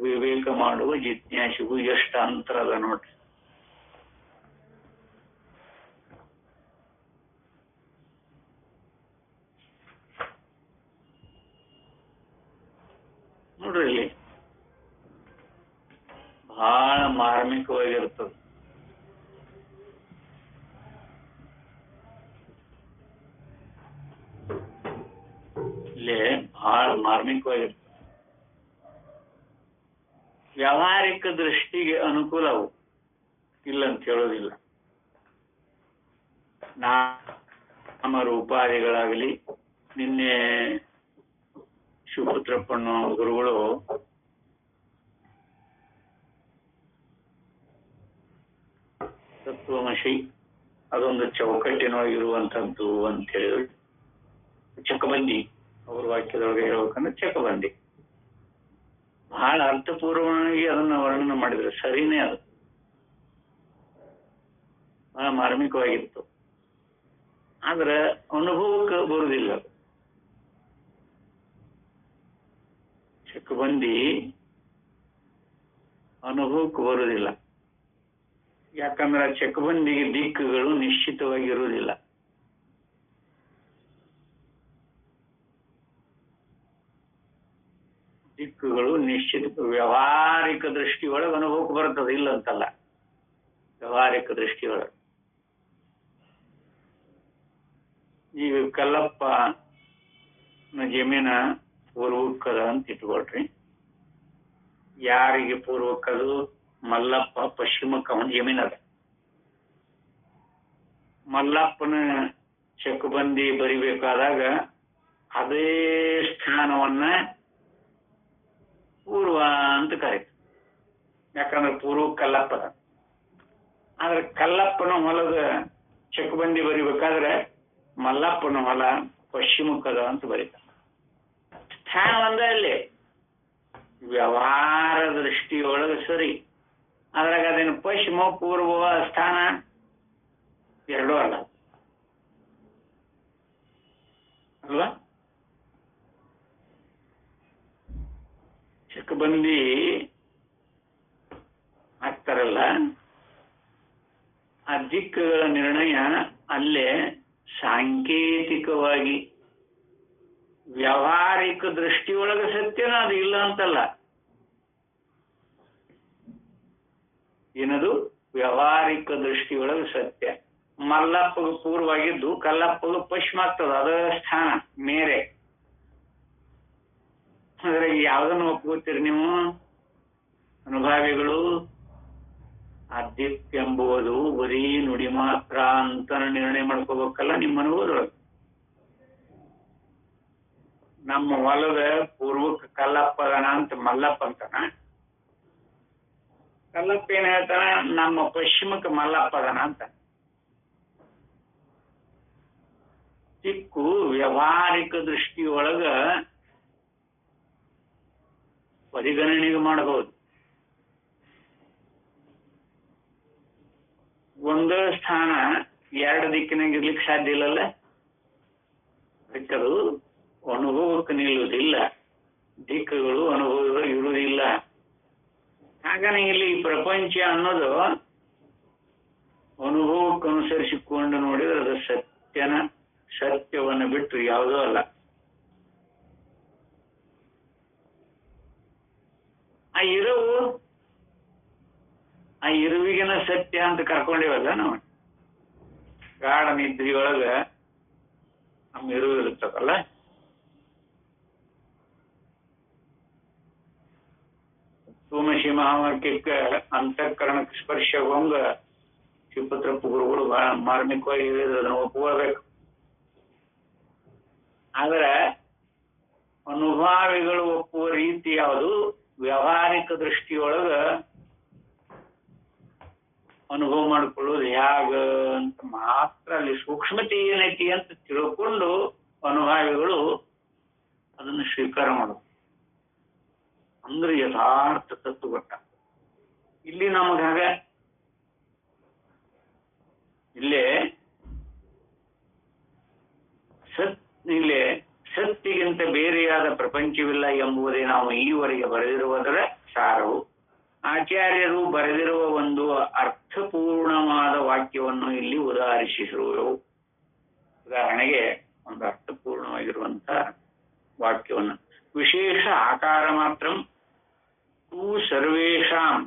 ವಿವೇಕ ಮಾಡುವ ಜಿಜ್ಞಾಸಿಗೂ ಎಷ್ಟು ಅಂತರ ಅದ ನೋಡ್ರಿ. ನೋಡ್ರಿ, ಇಲ್ಲಿ ಬಹಳ ಮಾರ್ಮಿಕವಾಗಿರ್ತದೆ. ಇಲ್ಲಿ ಬಹಳ ಮಾರ್ಮಿಕವಾಗಿರ್ತದೆ. ವ್ಯಾವಹಾರಿಕ ದೃಷ್ಟಿಗೆ ಅನುಕೂಲವು ಇಲ್ಲ ಅಂತ ಹೇಳೋದಿಲ್ಲ. ನಾಮ ರೂಪಾದಿಗಳಾಗಲಿ, ನಿನ್ನೆ ಶಿವಪುತ್ರಪ್ಪನ ಗುರುಗಳು ತತ್ವಮಸಿ ಅದೊಂದು ಚೌಕಟ್ಟಿನೊಳಗಿರುವಂತದ್ದು ಅಂತ ಹೇಳಿದ್ರು. ಚಕಬಂದಿ ಅವ್ರ ವಾಕ್ಯದೊಳಗೆ ಹೇಳ್ಬೇಕಂದ್ರೆ ಚಕಬಂದಿ ಬಹಳ ಅರ್ಥಪೂರ್ವವಾಗಿ ಅದನ್ನ ವರ್ಣನೆ ಮಾಡಿದ್ರು. ಸರಿನೇ, ಅದು ಬಹಳ ಮಾರ್ಮಿಕವಾಗಿತ್ತು. ಆದ್ರೆ ಅನುಭವಕ್ಕೆ ಬರುವುದಿಲ್ಲ. ಚಕಬಂದಿ ಅನುಭವಕ್ಕೆ ಬರುವುದಿಲ್ಲ. ಯಾಕಂದ್ರೆ ಚಕಬಂದಿಗೆ ದಿಕ್ಕುಗಳು ನಿಶ್ಚಿತವಾಗಿ ಇರುವುದಿಲ್ಲ. ದಿಕ್ಕುಗಳು ನಿಶ್ಚಿತ ವ್ಯಾವಹಾರಿಕ ದೃಷ್ಟಿಯೊಳಗೆ ಅನುಭವಕ್ಕೆ ಬರ್ತದೆ, ಇಲ್ಲ ಅಂತಲ್ಲ. ವ್ಯಾವಹಾರಿಕ ದೃಷ್ಟಿಯೊಳಗೆ ಈಗ ಕಲ್ಲಪ್ಪ ಜಮೀನ ಪೂರ್ವಕ್ಕದ ಅಂತ ಇಟ್ಕೊಳ್ರಿ. ಯಾರಿಗೆ ಪೂರ್ವಕ್ಕದು? ಮಲ್ಲಪ್ಪ ಪಶ್ಚಿಮಕ್ಕ ಅವನ ಜಮೀನದ. ಮಲ್ಲಪ್ಪನ ಚಕಬಂದಿ ಬರಿಬೇಕಾದಾಗ ಅದೇ ಸ್ಥಾನವನ್ನ ಪೂರ್ವ ಅಂತ ಕರೀತು. ಯಾಕಂದ್ರೆ ಪೂರ್ವ ಕಲ್ಲಪ್ಪದ. ಆದ್ರೆ ಕಲ್ಲಪ್ಪನ ಹೊಲದ ಚಕಬಂದಿ ಬರಿಬೇಕಾದ್ರೆ ಮಲ್ಲಪ್ಪನ ಹೊಲ ಪಶ್ಚಿಮಕ್ಕದ ಅಂತ ಬರೀತ. ಸ್ಥಾನ ಒಂದೇ ಅಲ್ಲಿ, ವ್ಯವಹಾರ ದೃಷ್ಟಿಯೊಳಗೆ ಸರಿ. ಅದ್ರಾಗ ಅದೇನು ಪಶ್ಚಿಮ ಪೂರ್ವ ಸ್ಥಾನ ಎರಡೂ ಅಲ್ಲ ಅಲ್ವಾ? ಚಕಬಂದಿ ಹಾಕ್ತಾರಲ್ಲ, ಆ ದಿಕ್ಕುಗಳ ನಿರ್ಣಯ ಅಲ್ಲೇ ಸಾಂಕೇತಿಕವಾಗಿ ವ್ಯಾವಹಾರಿಕ ದೃಷ್ಟಿಯೊಳಗೆ ಸತ್ಯನ, ಅದು ಇಲ್ಲ ಅಂತಲ್ಲ. ಏನದು? ವ್ಯಾವಹಾರಿಕ ದೃಷ್ಟಿಯೊಳಗೆ ಸತ್ಯ. ಮಲ್ಲಪ್ಪಗ ಪೂರ್ವಾಗಿದ್ದು ಕಲ್ಲಪ್ಪಗ ಪಶ್ಚಿಮ ಆಗ್ತದ, ಅದ ಸ್ಥಾನ ಮೇರೆ. ಅದ್ರಾಗ ಯಾವ್ದನ್ನು ಒಪ್ಕೋತೀರಿ ನೀವು ಅನುಭಾವಿಗಳು? ಆದಿತ್ಯ ಎಂಬುದು ಬರೀ ನುಡಿ ಮಾತ್ರ ಅಂತ ನಿರ್ಣಯ ಮಾಡ್ಕೋಬೇಕಲ್ಲ ನಿಮ್ಮ ಅನುಭವದೊಳಗೆ. ನಮ್ಮ ಹೊಲದ ಪೂರ್ವಕ್ಕೆ ಕಲ್ಲಪ್ಪದನ ಅಂತ ಮಲ್ಲಪ್ಪ ಅಂತಾನ, ಕಲ್ಲಪ್ಪ ಏನ್ ಹೇಳ್ತಾನ? ನಮ್ಮ ಪಶ್ಚಿಮಕ್ಕೆ ಮಲ್ಲಪ್ಪದನ ಅಂತ. ದಿಕ್ಕು ವ್ಯಾವಹಾರಿಕ ದೃಷ್ಟಿಯೊಳಗ ಪರಿಗಣನೆಗೆ ಮಾಡಬಹುದು. ಒಂದೇ ಸ್ಥಾನ ಎರಡು ದಿಕ್ಕಿನಾಗ ಇರ್ಲಿಕ್ಕೆ ಸಾಧ್ಯ ಇಲ್ಲಲ್ಲ. ಅದಕ್ಕದು ಅನುಭವಕ್ಕೆ ನಿಲ್ಲುವುದಿಲ್ಲ, ದಿಕ್ಕುಗಳು ಅನುಭವ ಇರುವುದಿಲ್ಲ. ಹಾಗಾಗಿ ಇಲ್ಲಿ ಪ್ರಪಂಚ ಅನ್ನೋದು ಅನುಭವಕ್ಕೆ ಅನುಸರಿಸಿಕೊಂಡು ನೋಡಿದ್ರೆ ಅದು ಸತ್ಯವನ್ನು ಬಿಟ್ಟು ಯಾವುದೂ ಅಲ್ಲ. ಆ ಇರುವಿಗೆನ ಸತ್ಯ ಅಂತ ಕರ್ಕೊಂಡಿವಲ್ಲ ನಾವು. ಗಾಢ ನಿದ್ರೆಯೊಳಗ ನಮ್ಮ ಇರುವು ಇರುತ್ತಲ್ಲ, ಸೋಮಶಿ ಮಹಾವಾಕ್ಯಕ್ಕೆ ಅಂತಃಕರಣಕ್ಕೆ ಸ್ಪರ್ಶಗೊಂಗ ಶಿವಪುತ್ರಪ್ಪ ಗುರುಗಳು ಬಹಳ ಮಾರ್ಮಿಕವಾಗಿ ಹೇಳಿದ್ರು, ಅದನ್ನು ಒಪ್ಕೊಳ್ಬೇಕು. ಆದ್ರೆ ಅನುಭಾವಿಗಳು ಒಪ್ಪುವ ರೀತಿ ಯಾವುದು? ವ್ಯಾವಹಾರಿಕ ದೃಷ್ಟಿಯೊಳಗ ಅನುಭವ ಮಾಡಿಕೊಳ್ಳೋದು ಹೇಗ ಅಂತ ಮಾತ್ರ ಅಲ್ಲಿ ಸೂಕ್ಷ್ಮತೆ ಏನೈತಿ ಅಂತ ತಿಳ್ಕೊಂಡು ಅನುಭಾವಿಗಳು ಅದನ್ನು ಸ್ವೀಕಾರ ಮಾಡೋದು. ಅಂದ್ರೆ ಯಥಾರ್ಥ ತತ್ವ ಗೊತ್ತ. ಇಲ್ಲಿ ನಮಗಾಗ ಇಲ್ಲೇ ಸತ್ತಿಗಿಂತ ಬೇರೆಯಾದ ಪ್ರಪಂಚವಿಲ್ಲ ಎಂಬುದೇ ನಾವು ಈವರೆಗೆ ಬರೆದಿರುವುದರ ಸಾರವು. ಆಚಾರ್ಯರು ಬರೆದಿರುವ ಒಂದು ಅರ್ಥಪೂರ್ಣವಾದ ವಾಕ್ಯವನ್ನು ಇಲ್ಲಿ ಉದಾಹರಿಸಿರುವರು. ಉದಾಹರಣೆಗೆ ಒಂದು ಅರ್ಥಪೂರ್ಣವಾಗಿರುವಂತ ವಾಕ್ಯವನ್ನು, ವಿಶೇಷ ಆಕಾರ ಮಾತ್ರ ತೂ ಸರ್ವೇಷಾಂ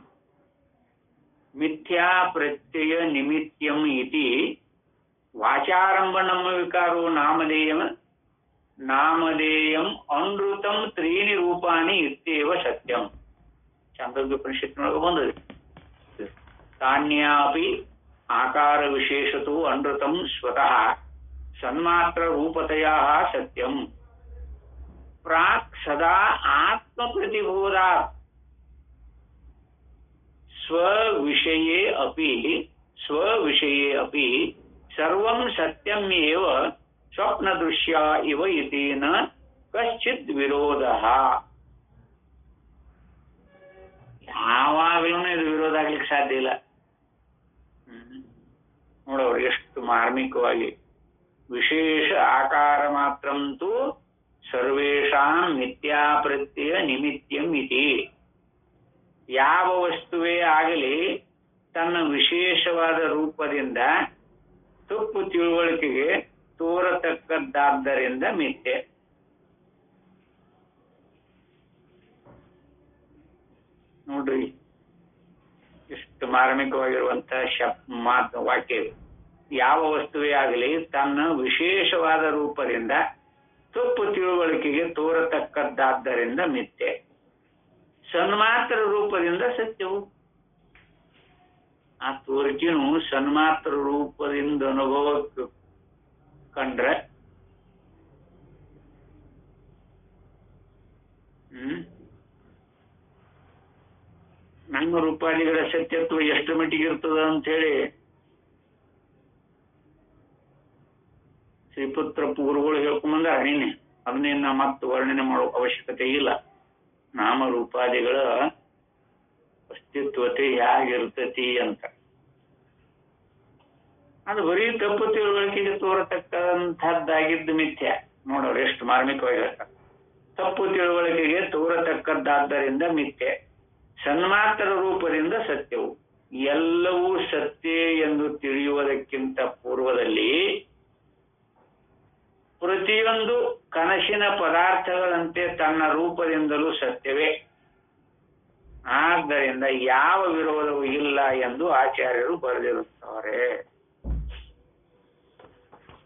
ಮಿಥ್ಯಾ ಪ್ರತ್ಯಯ ನಿಮಿತ್ಯಂ ಇತಿ ವಾಚಾರಂಭ ನಮ್ಮ ವಿಕಾರೋ ನಾಮಧೇಯ ನಾಮಧೇಯಂ ಅನೃತಂ ತ್ರೀಣಿ ರೂಪಾಣಿ ಇತ್ಯೇವ ಸತ್ಯಂ. ಚಾಂದೋಗ್ಯೋಪನಿಷತ್ತಿನೊಳಗೆ ಬಂದದೆ. ತಾನ್ಯಾಪಿ ಆಕಾರ ವಿಶೇಷತು ಅನೃತಂ ಸ್ವತಃ ಸನ್ಮಾತ್ರ ರೂಪತೆಯ ಸತ್ಯಂ. ಪ್ರಾಕ್ ಸದಾ ಆತ್ಮ ಪ್ರತಿಬೋಧಾ ಸ್ವವಿಷಯೇ ಅಪಿ ಸರ್ವಂ ಸತ್ಯಂ ಏವ ಸ್ವಪ್ನ ದೃಶ್ಯ ಇವ ಇತೀನ ಕಶ್ಚಿತ್ ವಿರೋಧಃ. ಯಾವಾಗಲೂ ಇದು ವಿರೋಧ ಆಗ್ಲಿಕ್ಕೆ ಸಾಧ್ಯ ಇಲ್ಲ. ನೋಡವ್ರು ಎಷ್ಟು ಮಾರ್ಮಿಕವಾಗಿ ವಿಶೇಷ ಆಕಾರ ಮಾತ್ರಂತೂ ಸರ್ವೇಷಾಂ ಮಿಥ್ಯಾ ಪ್ರತ್ಯಯ ನಿಮಿತ್ಯಂ ಇತಿ. ಯಾವ ವಸ್ತುವೇ ಆಗಲಿ ತನ್ನ ವಿಶೇಷವಾದ ರೂಪದಿಂದ ತಪ್ಪು ತಿಳುವಳಿಕೆಗೆ ತೋರತಕ್ಕದ್ದಾದ್ದರಿಂದ ಮಿಥ್ಯೆ. ನೋಡ್ರಿ ಎಷ್ಟು ಮಾರ್ಮಿಕವಾಗಿರುವಂತಹ ವಾಕ್ಯ. ಯಾವ ವಸ್ತುವೇ ಆಗಲಿ ತನ್ನ ವಿಶೇಷವಾದ ರೂಪದಿಂದ ತಪ್ಪು ತಿಳುವಳಿಕೆಗೆ ತೋರತಕ್ಕದ್ದಾದ್ದರಿಂದ ಮಿಥ್ಯೆ. ಸನ್ಮಾತ್ರ ರೂಪದಿಂದ ಸತ್ಯವು. ಆ ತೋರಿಕೆನು ಸನ್ಮಾತ್ರ ರೂಪದಿಂದ ಅನುಭವಕ್ಕೆ ಕಂಡ್ರೆ ನಮ್ಮ ರೂಪಾದಿಗಳ ಸತ್ಯತ್ವ ಎಷ್ಟು ಮಟ್ಟಿಗೆ ಇರ್ತದ ಅಂತ ಹೇಳಿ ಶ್ರೀಪುತ್ರ ಪೂರ್ವಗಳು ಹೇಳ್ಕೊಂಬಂದ ನೀನೆ ಅದನ್ನೇನ ಮತ್ತೆ ವರ್ಣನೆ ಮಾಡೋ ಅವಶ್ಯಕತೆ ಇಲ್ಲ. ನಾಮರೂಪಾದಿಗಳ ಅಸ್ತಿತ್ವತೆ ಹೇಗಿರ್ತತಿ ಅಂತ. ಅದು ಬರೀ ತಪ್ಪು ತಿಳುವಳಿಕೆಗೆ ತೋರತಕ್ಕಂಥದ್ದಾಗಿದ್ದು ಮಿಥ್ಯ. ನೋಡೋರು ಎಷ್ಟು ಮಾರ್ಮಿಕವಾಗಿ ಹೇಳ್ತಾರೆ. ತಪ್ಪು ತಿಳುವಳಿಕೆಗೆ ತೋರತಕ್ಕದ್ದಾದ್ದರಿಂದ ಮಿಥ್ಯೆ. ಸನ್ಮಾತ್ರ ರೂಪದಿಂದ ಸತ್ಯವು. ಎಲ್ಲವೂ ಸತ್ಯ ಎಂದು ತಿಳಿಯುವುದಕ್ಕಿಂತ ಪೂರ್ವದಲ್ಲಿ ಪ್ರತಿಯೊಂದು ಕನಸಿನ ಪದಾರ್ಥಗಳಂತೆ ತನ್ನ ರೂಪದಿಂದಲೂ ಸತ್ಯವೇ. ಆದ್ದರಿಂದ ಯಾವ ವಿರೋಧವೂ ಇಲ್ಲ ಎಂದು ಆಚಾರ್ಯರು ಬರೆದಿರುತ್ತಾರೆ.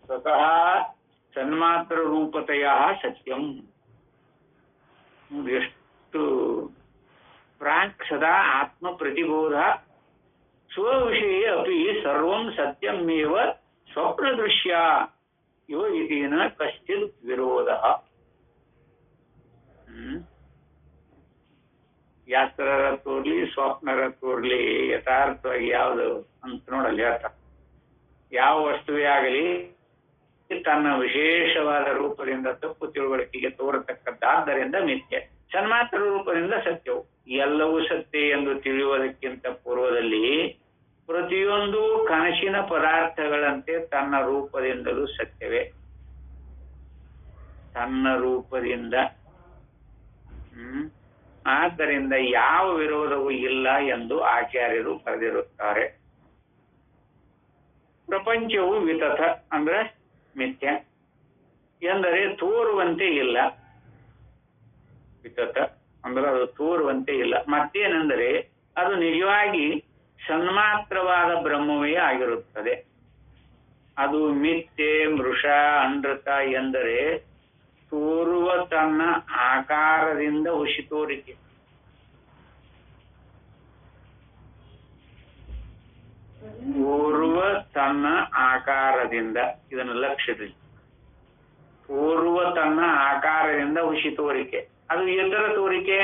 ಸ್ವತಃ ಸನ್ಮಾತ್ರ ರೂಪತೆಯ ಸತ್ಯಂ. ಎಷ್ಟು ಪ್ರಾಕ್ ಸದಾ ಆತ್ಮ ಪ್ರತಿಬೋಧ ಸ್ವವಿಷಯ ಅಪಿ ಸರ್ವಂ ಸತ್ಯಮೇವ ಸ್ವಪ್ನ ದೃಶ್ಯ ಇವ ಇತೀನ ಕಶ್ಚಿತ್ ವಿರೋಧ. ಯಾತ್ರರ ತೋರ್ಲಿ ಸ್ವಪ್ನರ ತೋರ್ಲಿ ಯಥಾರ್ಥವಾಗಿ ಯಾವುದು ಅಂತ ನೋಡಲ್ಲಿ ಹೇಳ್ತಾರೆ. ಯಾವ ವಸ್ತುವೇ ಆಗಲಿ ತನ್ನ ವಿಶೇಷವಾದ ರೂಪದಿಂದ ತಪ್ಪು ತಿಳುವಳಿಕೆಗೆ ತೋರತಕ್ಕದ್ದಾದ್ದರಿಂದ ಮಿಥ್ಯೆ. ಸನ್ಮಾತ್ರ ರೂಪದಿಂದ ಸತ್ಯವು. ಎಲ್ಲವೂ ಸತ್ಯ ಎಂದು ತಿಳಿಯುವುದಕ್ಕಿಂತ ಪೂರ್ವದಲ್ಲಿ ಪ್ರತಿಯೊಂದು ಕನಸಿನ ಪದಾರ್ಥಗಳಂತೆ ತನ್ನ ರೂಪದಿಂದಲೂ ಸತ್ಯವೇ. ತನ್ನ ರೂಪದಿಂದ. ಆದ್ದರಿಂದ ಯಾವ ವಿರೋಧವೂ ಇಲ್ಲ ಎಂದು ಆಚಾರ್ಯರು ಬರೆದಿರುತ್ತಾರೆ. ಪ್ರಪಂಚವು ವಿತಥ ಅಂದ್ರೆ ಮಿಥ್ಯ ಎಂದರೆ ತೋರುವಂತೆ ಇಲ್ಲ. ವಿತಥ ಅಂದ್ರೆ ಅದು ತೋರುವಂತೆ ಇಲ್ಲ. ಮತ್ತೇನೆಂದರೆ ಅದು ನಿಜವಾಗಿ ಸನ್ಮಾತ್ರವಾದ ಬ್ರಹ್ಮವೇ ಆಗಿರುತ್ತದೆ. ಅದು ಮಿಥ್ಯೆ ಮೃಷ ಅನೃತ ಎಂದರೆ ತೋರುವ ತನ್ನ ಆಕಾರದಿಂದ ಹುಸಿ ತೋರಿಕೆ. ತೋರುವ ತನ್ನ ಆಕಾರದಿಂದ, ಇದನ್ನು ಲಕ್ಷಿಸಿ. ತೋರುವ ತನ್ನ ಆಕಾರದಿಂದ ಹುಸಿ ತೋರಿಕೆ ಅದು ಎತ್ತರ ತೋರಿಕೆ.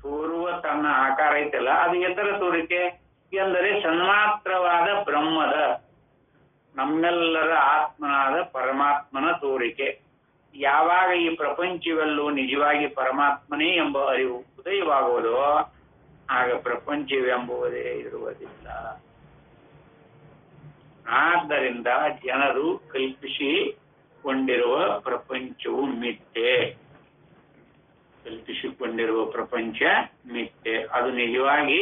ತೋರುವ ತನ್ನ ಆಕಾರ ಐತಲ್ಲ ಅದು ಎತ್ತರ ತೋರಿಕೆ ಎಂದರೆ ಸನ್ಮಾತ್ರವಾದ ಬ್ರಹ್ಮದ, ನಮ್ಮೆಲ್ಲರ ಆತ್ಮನಾದ ಪರಮಾತ್ಮನ ತೋರಿಕೆ. ಯಾವಾಗ ಈ ಪ್ರಪಂಚವೆಲ್ಲೂ ನಿಜವಾಗಿ ಪರಮಾತ್ಮನೇ ಎಂಬ ಅರಿವು ಉದಯವಾಗುವುದೋ ಆಗ ಪ್ರಪಂಚವೆಂಬುವುದೇ ಇರುವುದಿಲ್ಲ. ಆದ್ದರಿಂದ ಜನರು ಕಲ್ಪಿಸಿಕೊಂಡಿರುವ ಪ್ರಪಂಚವು ಮಿಥ್ಯೆ. ಕಲ್ಪಿಸಿಕೊಂಡಿರುವ ಪ್ರಪಂಚ ಮಿಥ್ಯೆ. ಅದು ನಿಜವಾಗಿ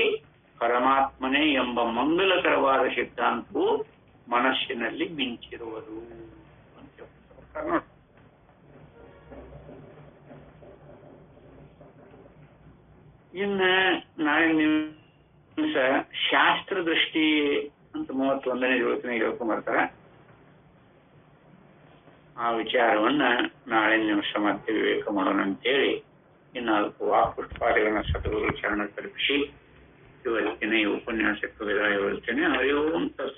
ಪರಮಾತ್ಮನೇ ಎಂಬ ಮಂಗಲಕರವಾದ ಸಿದ್ಧಾಂತವು ಮನಸ್ಸಿನಲ್ಲಿ ಮಿಂಚಿರುವುದು ಅಂತ ನೋಡಿ. ಇನ್ನ ನಾಳೆ ದಿವಸ ಶಾಸ್ತ್ರ ದೃಷ್ಟಿ ಅಂತ 31ನೇ ಜೋತಿನ ಹೇಳ್ಕೊಂಡ್ ಬರ್ತಾರ. ಆ ವಿಚಾರವನ್ನ ನಾಳೆ ದಿವಸ ಮತ್ತೆ ವಿವೇಕ ಮಾಡೋಣ ಅಂತೇಳಿ ಈ 4 ವಾಕ್ಪುಷ್ಪಾದಿಗಳನ್ನ ಸದ್ಗುರು ಚರಣ ತಲುಪಿಸಿ ಇವತ್ತಿನ ಈ ಉಪನ್ಯಾಸಕ್ಕೆ ವಿದಾಯ ಹೇಳುತ್ತೇನೆ. ಹರಿ ಓಂ ತತ್ಸತ್.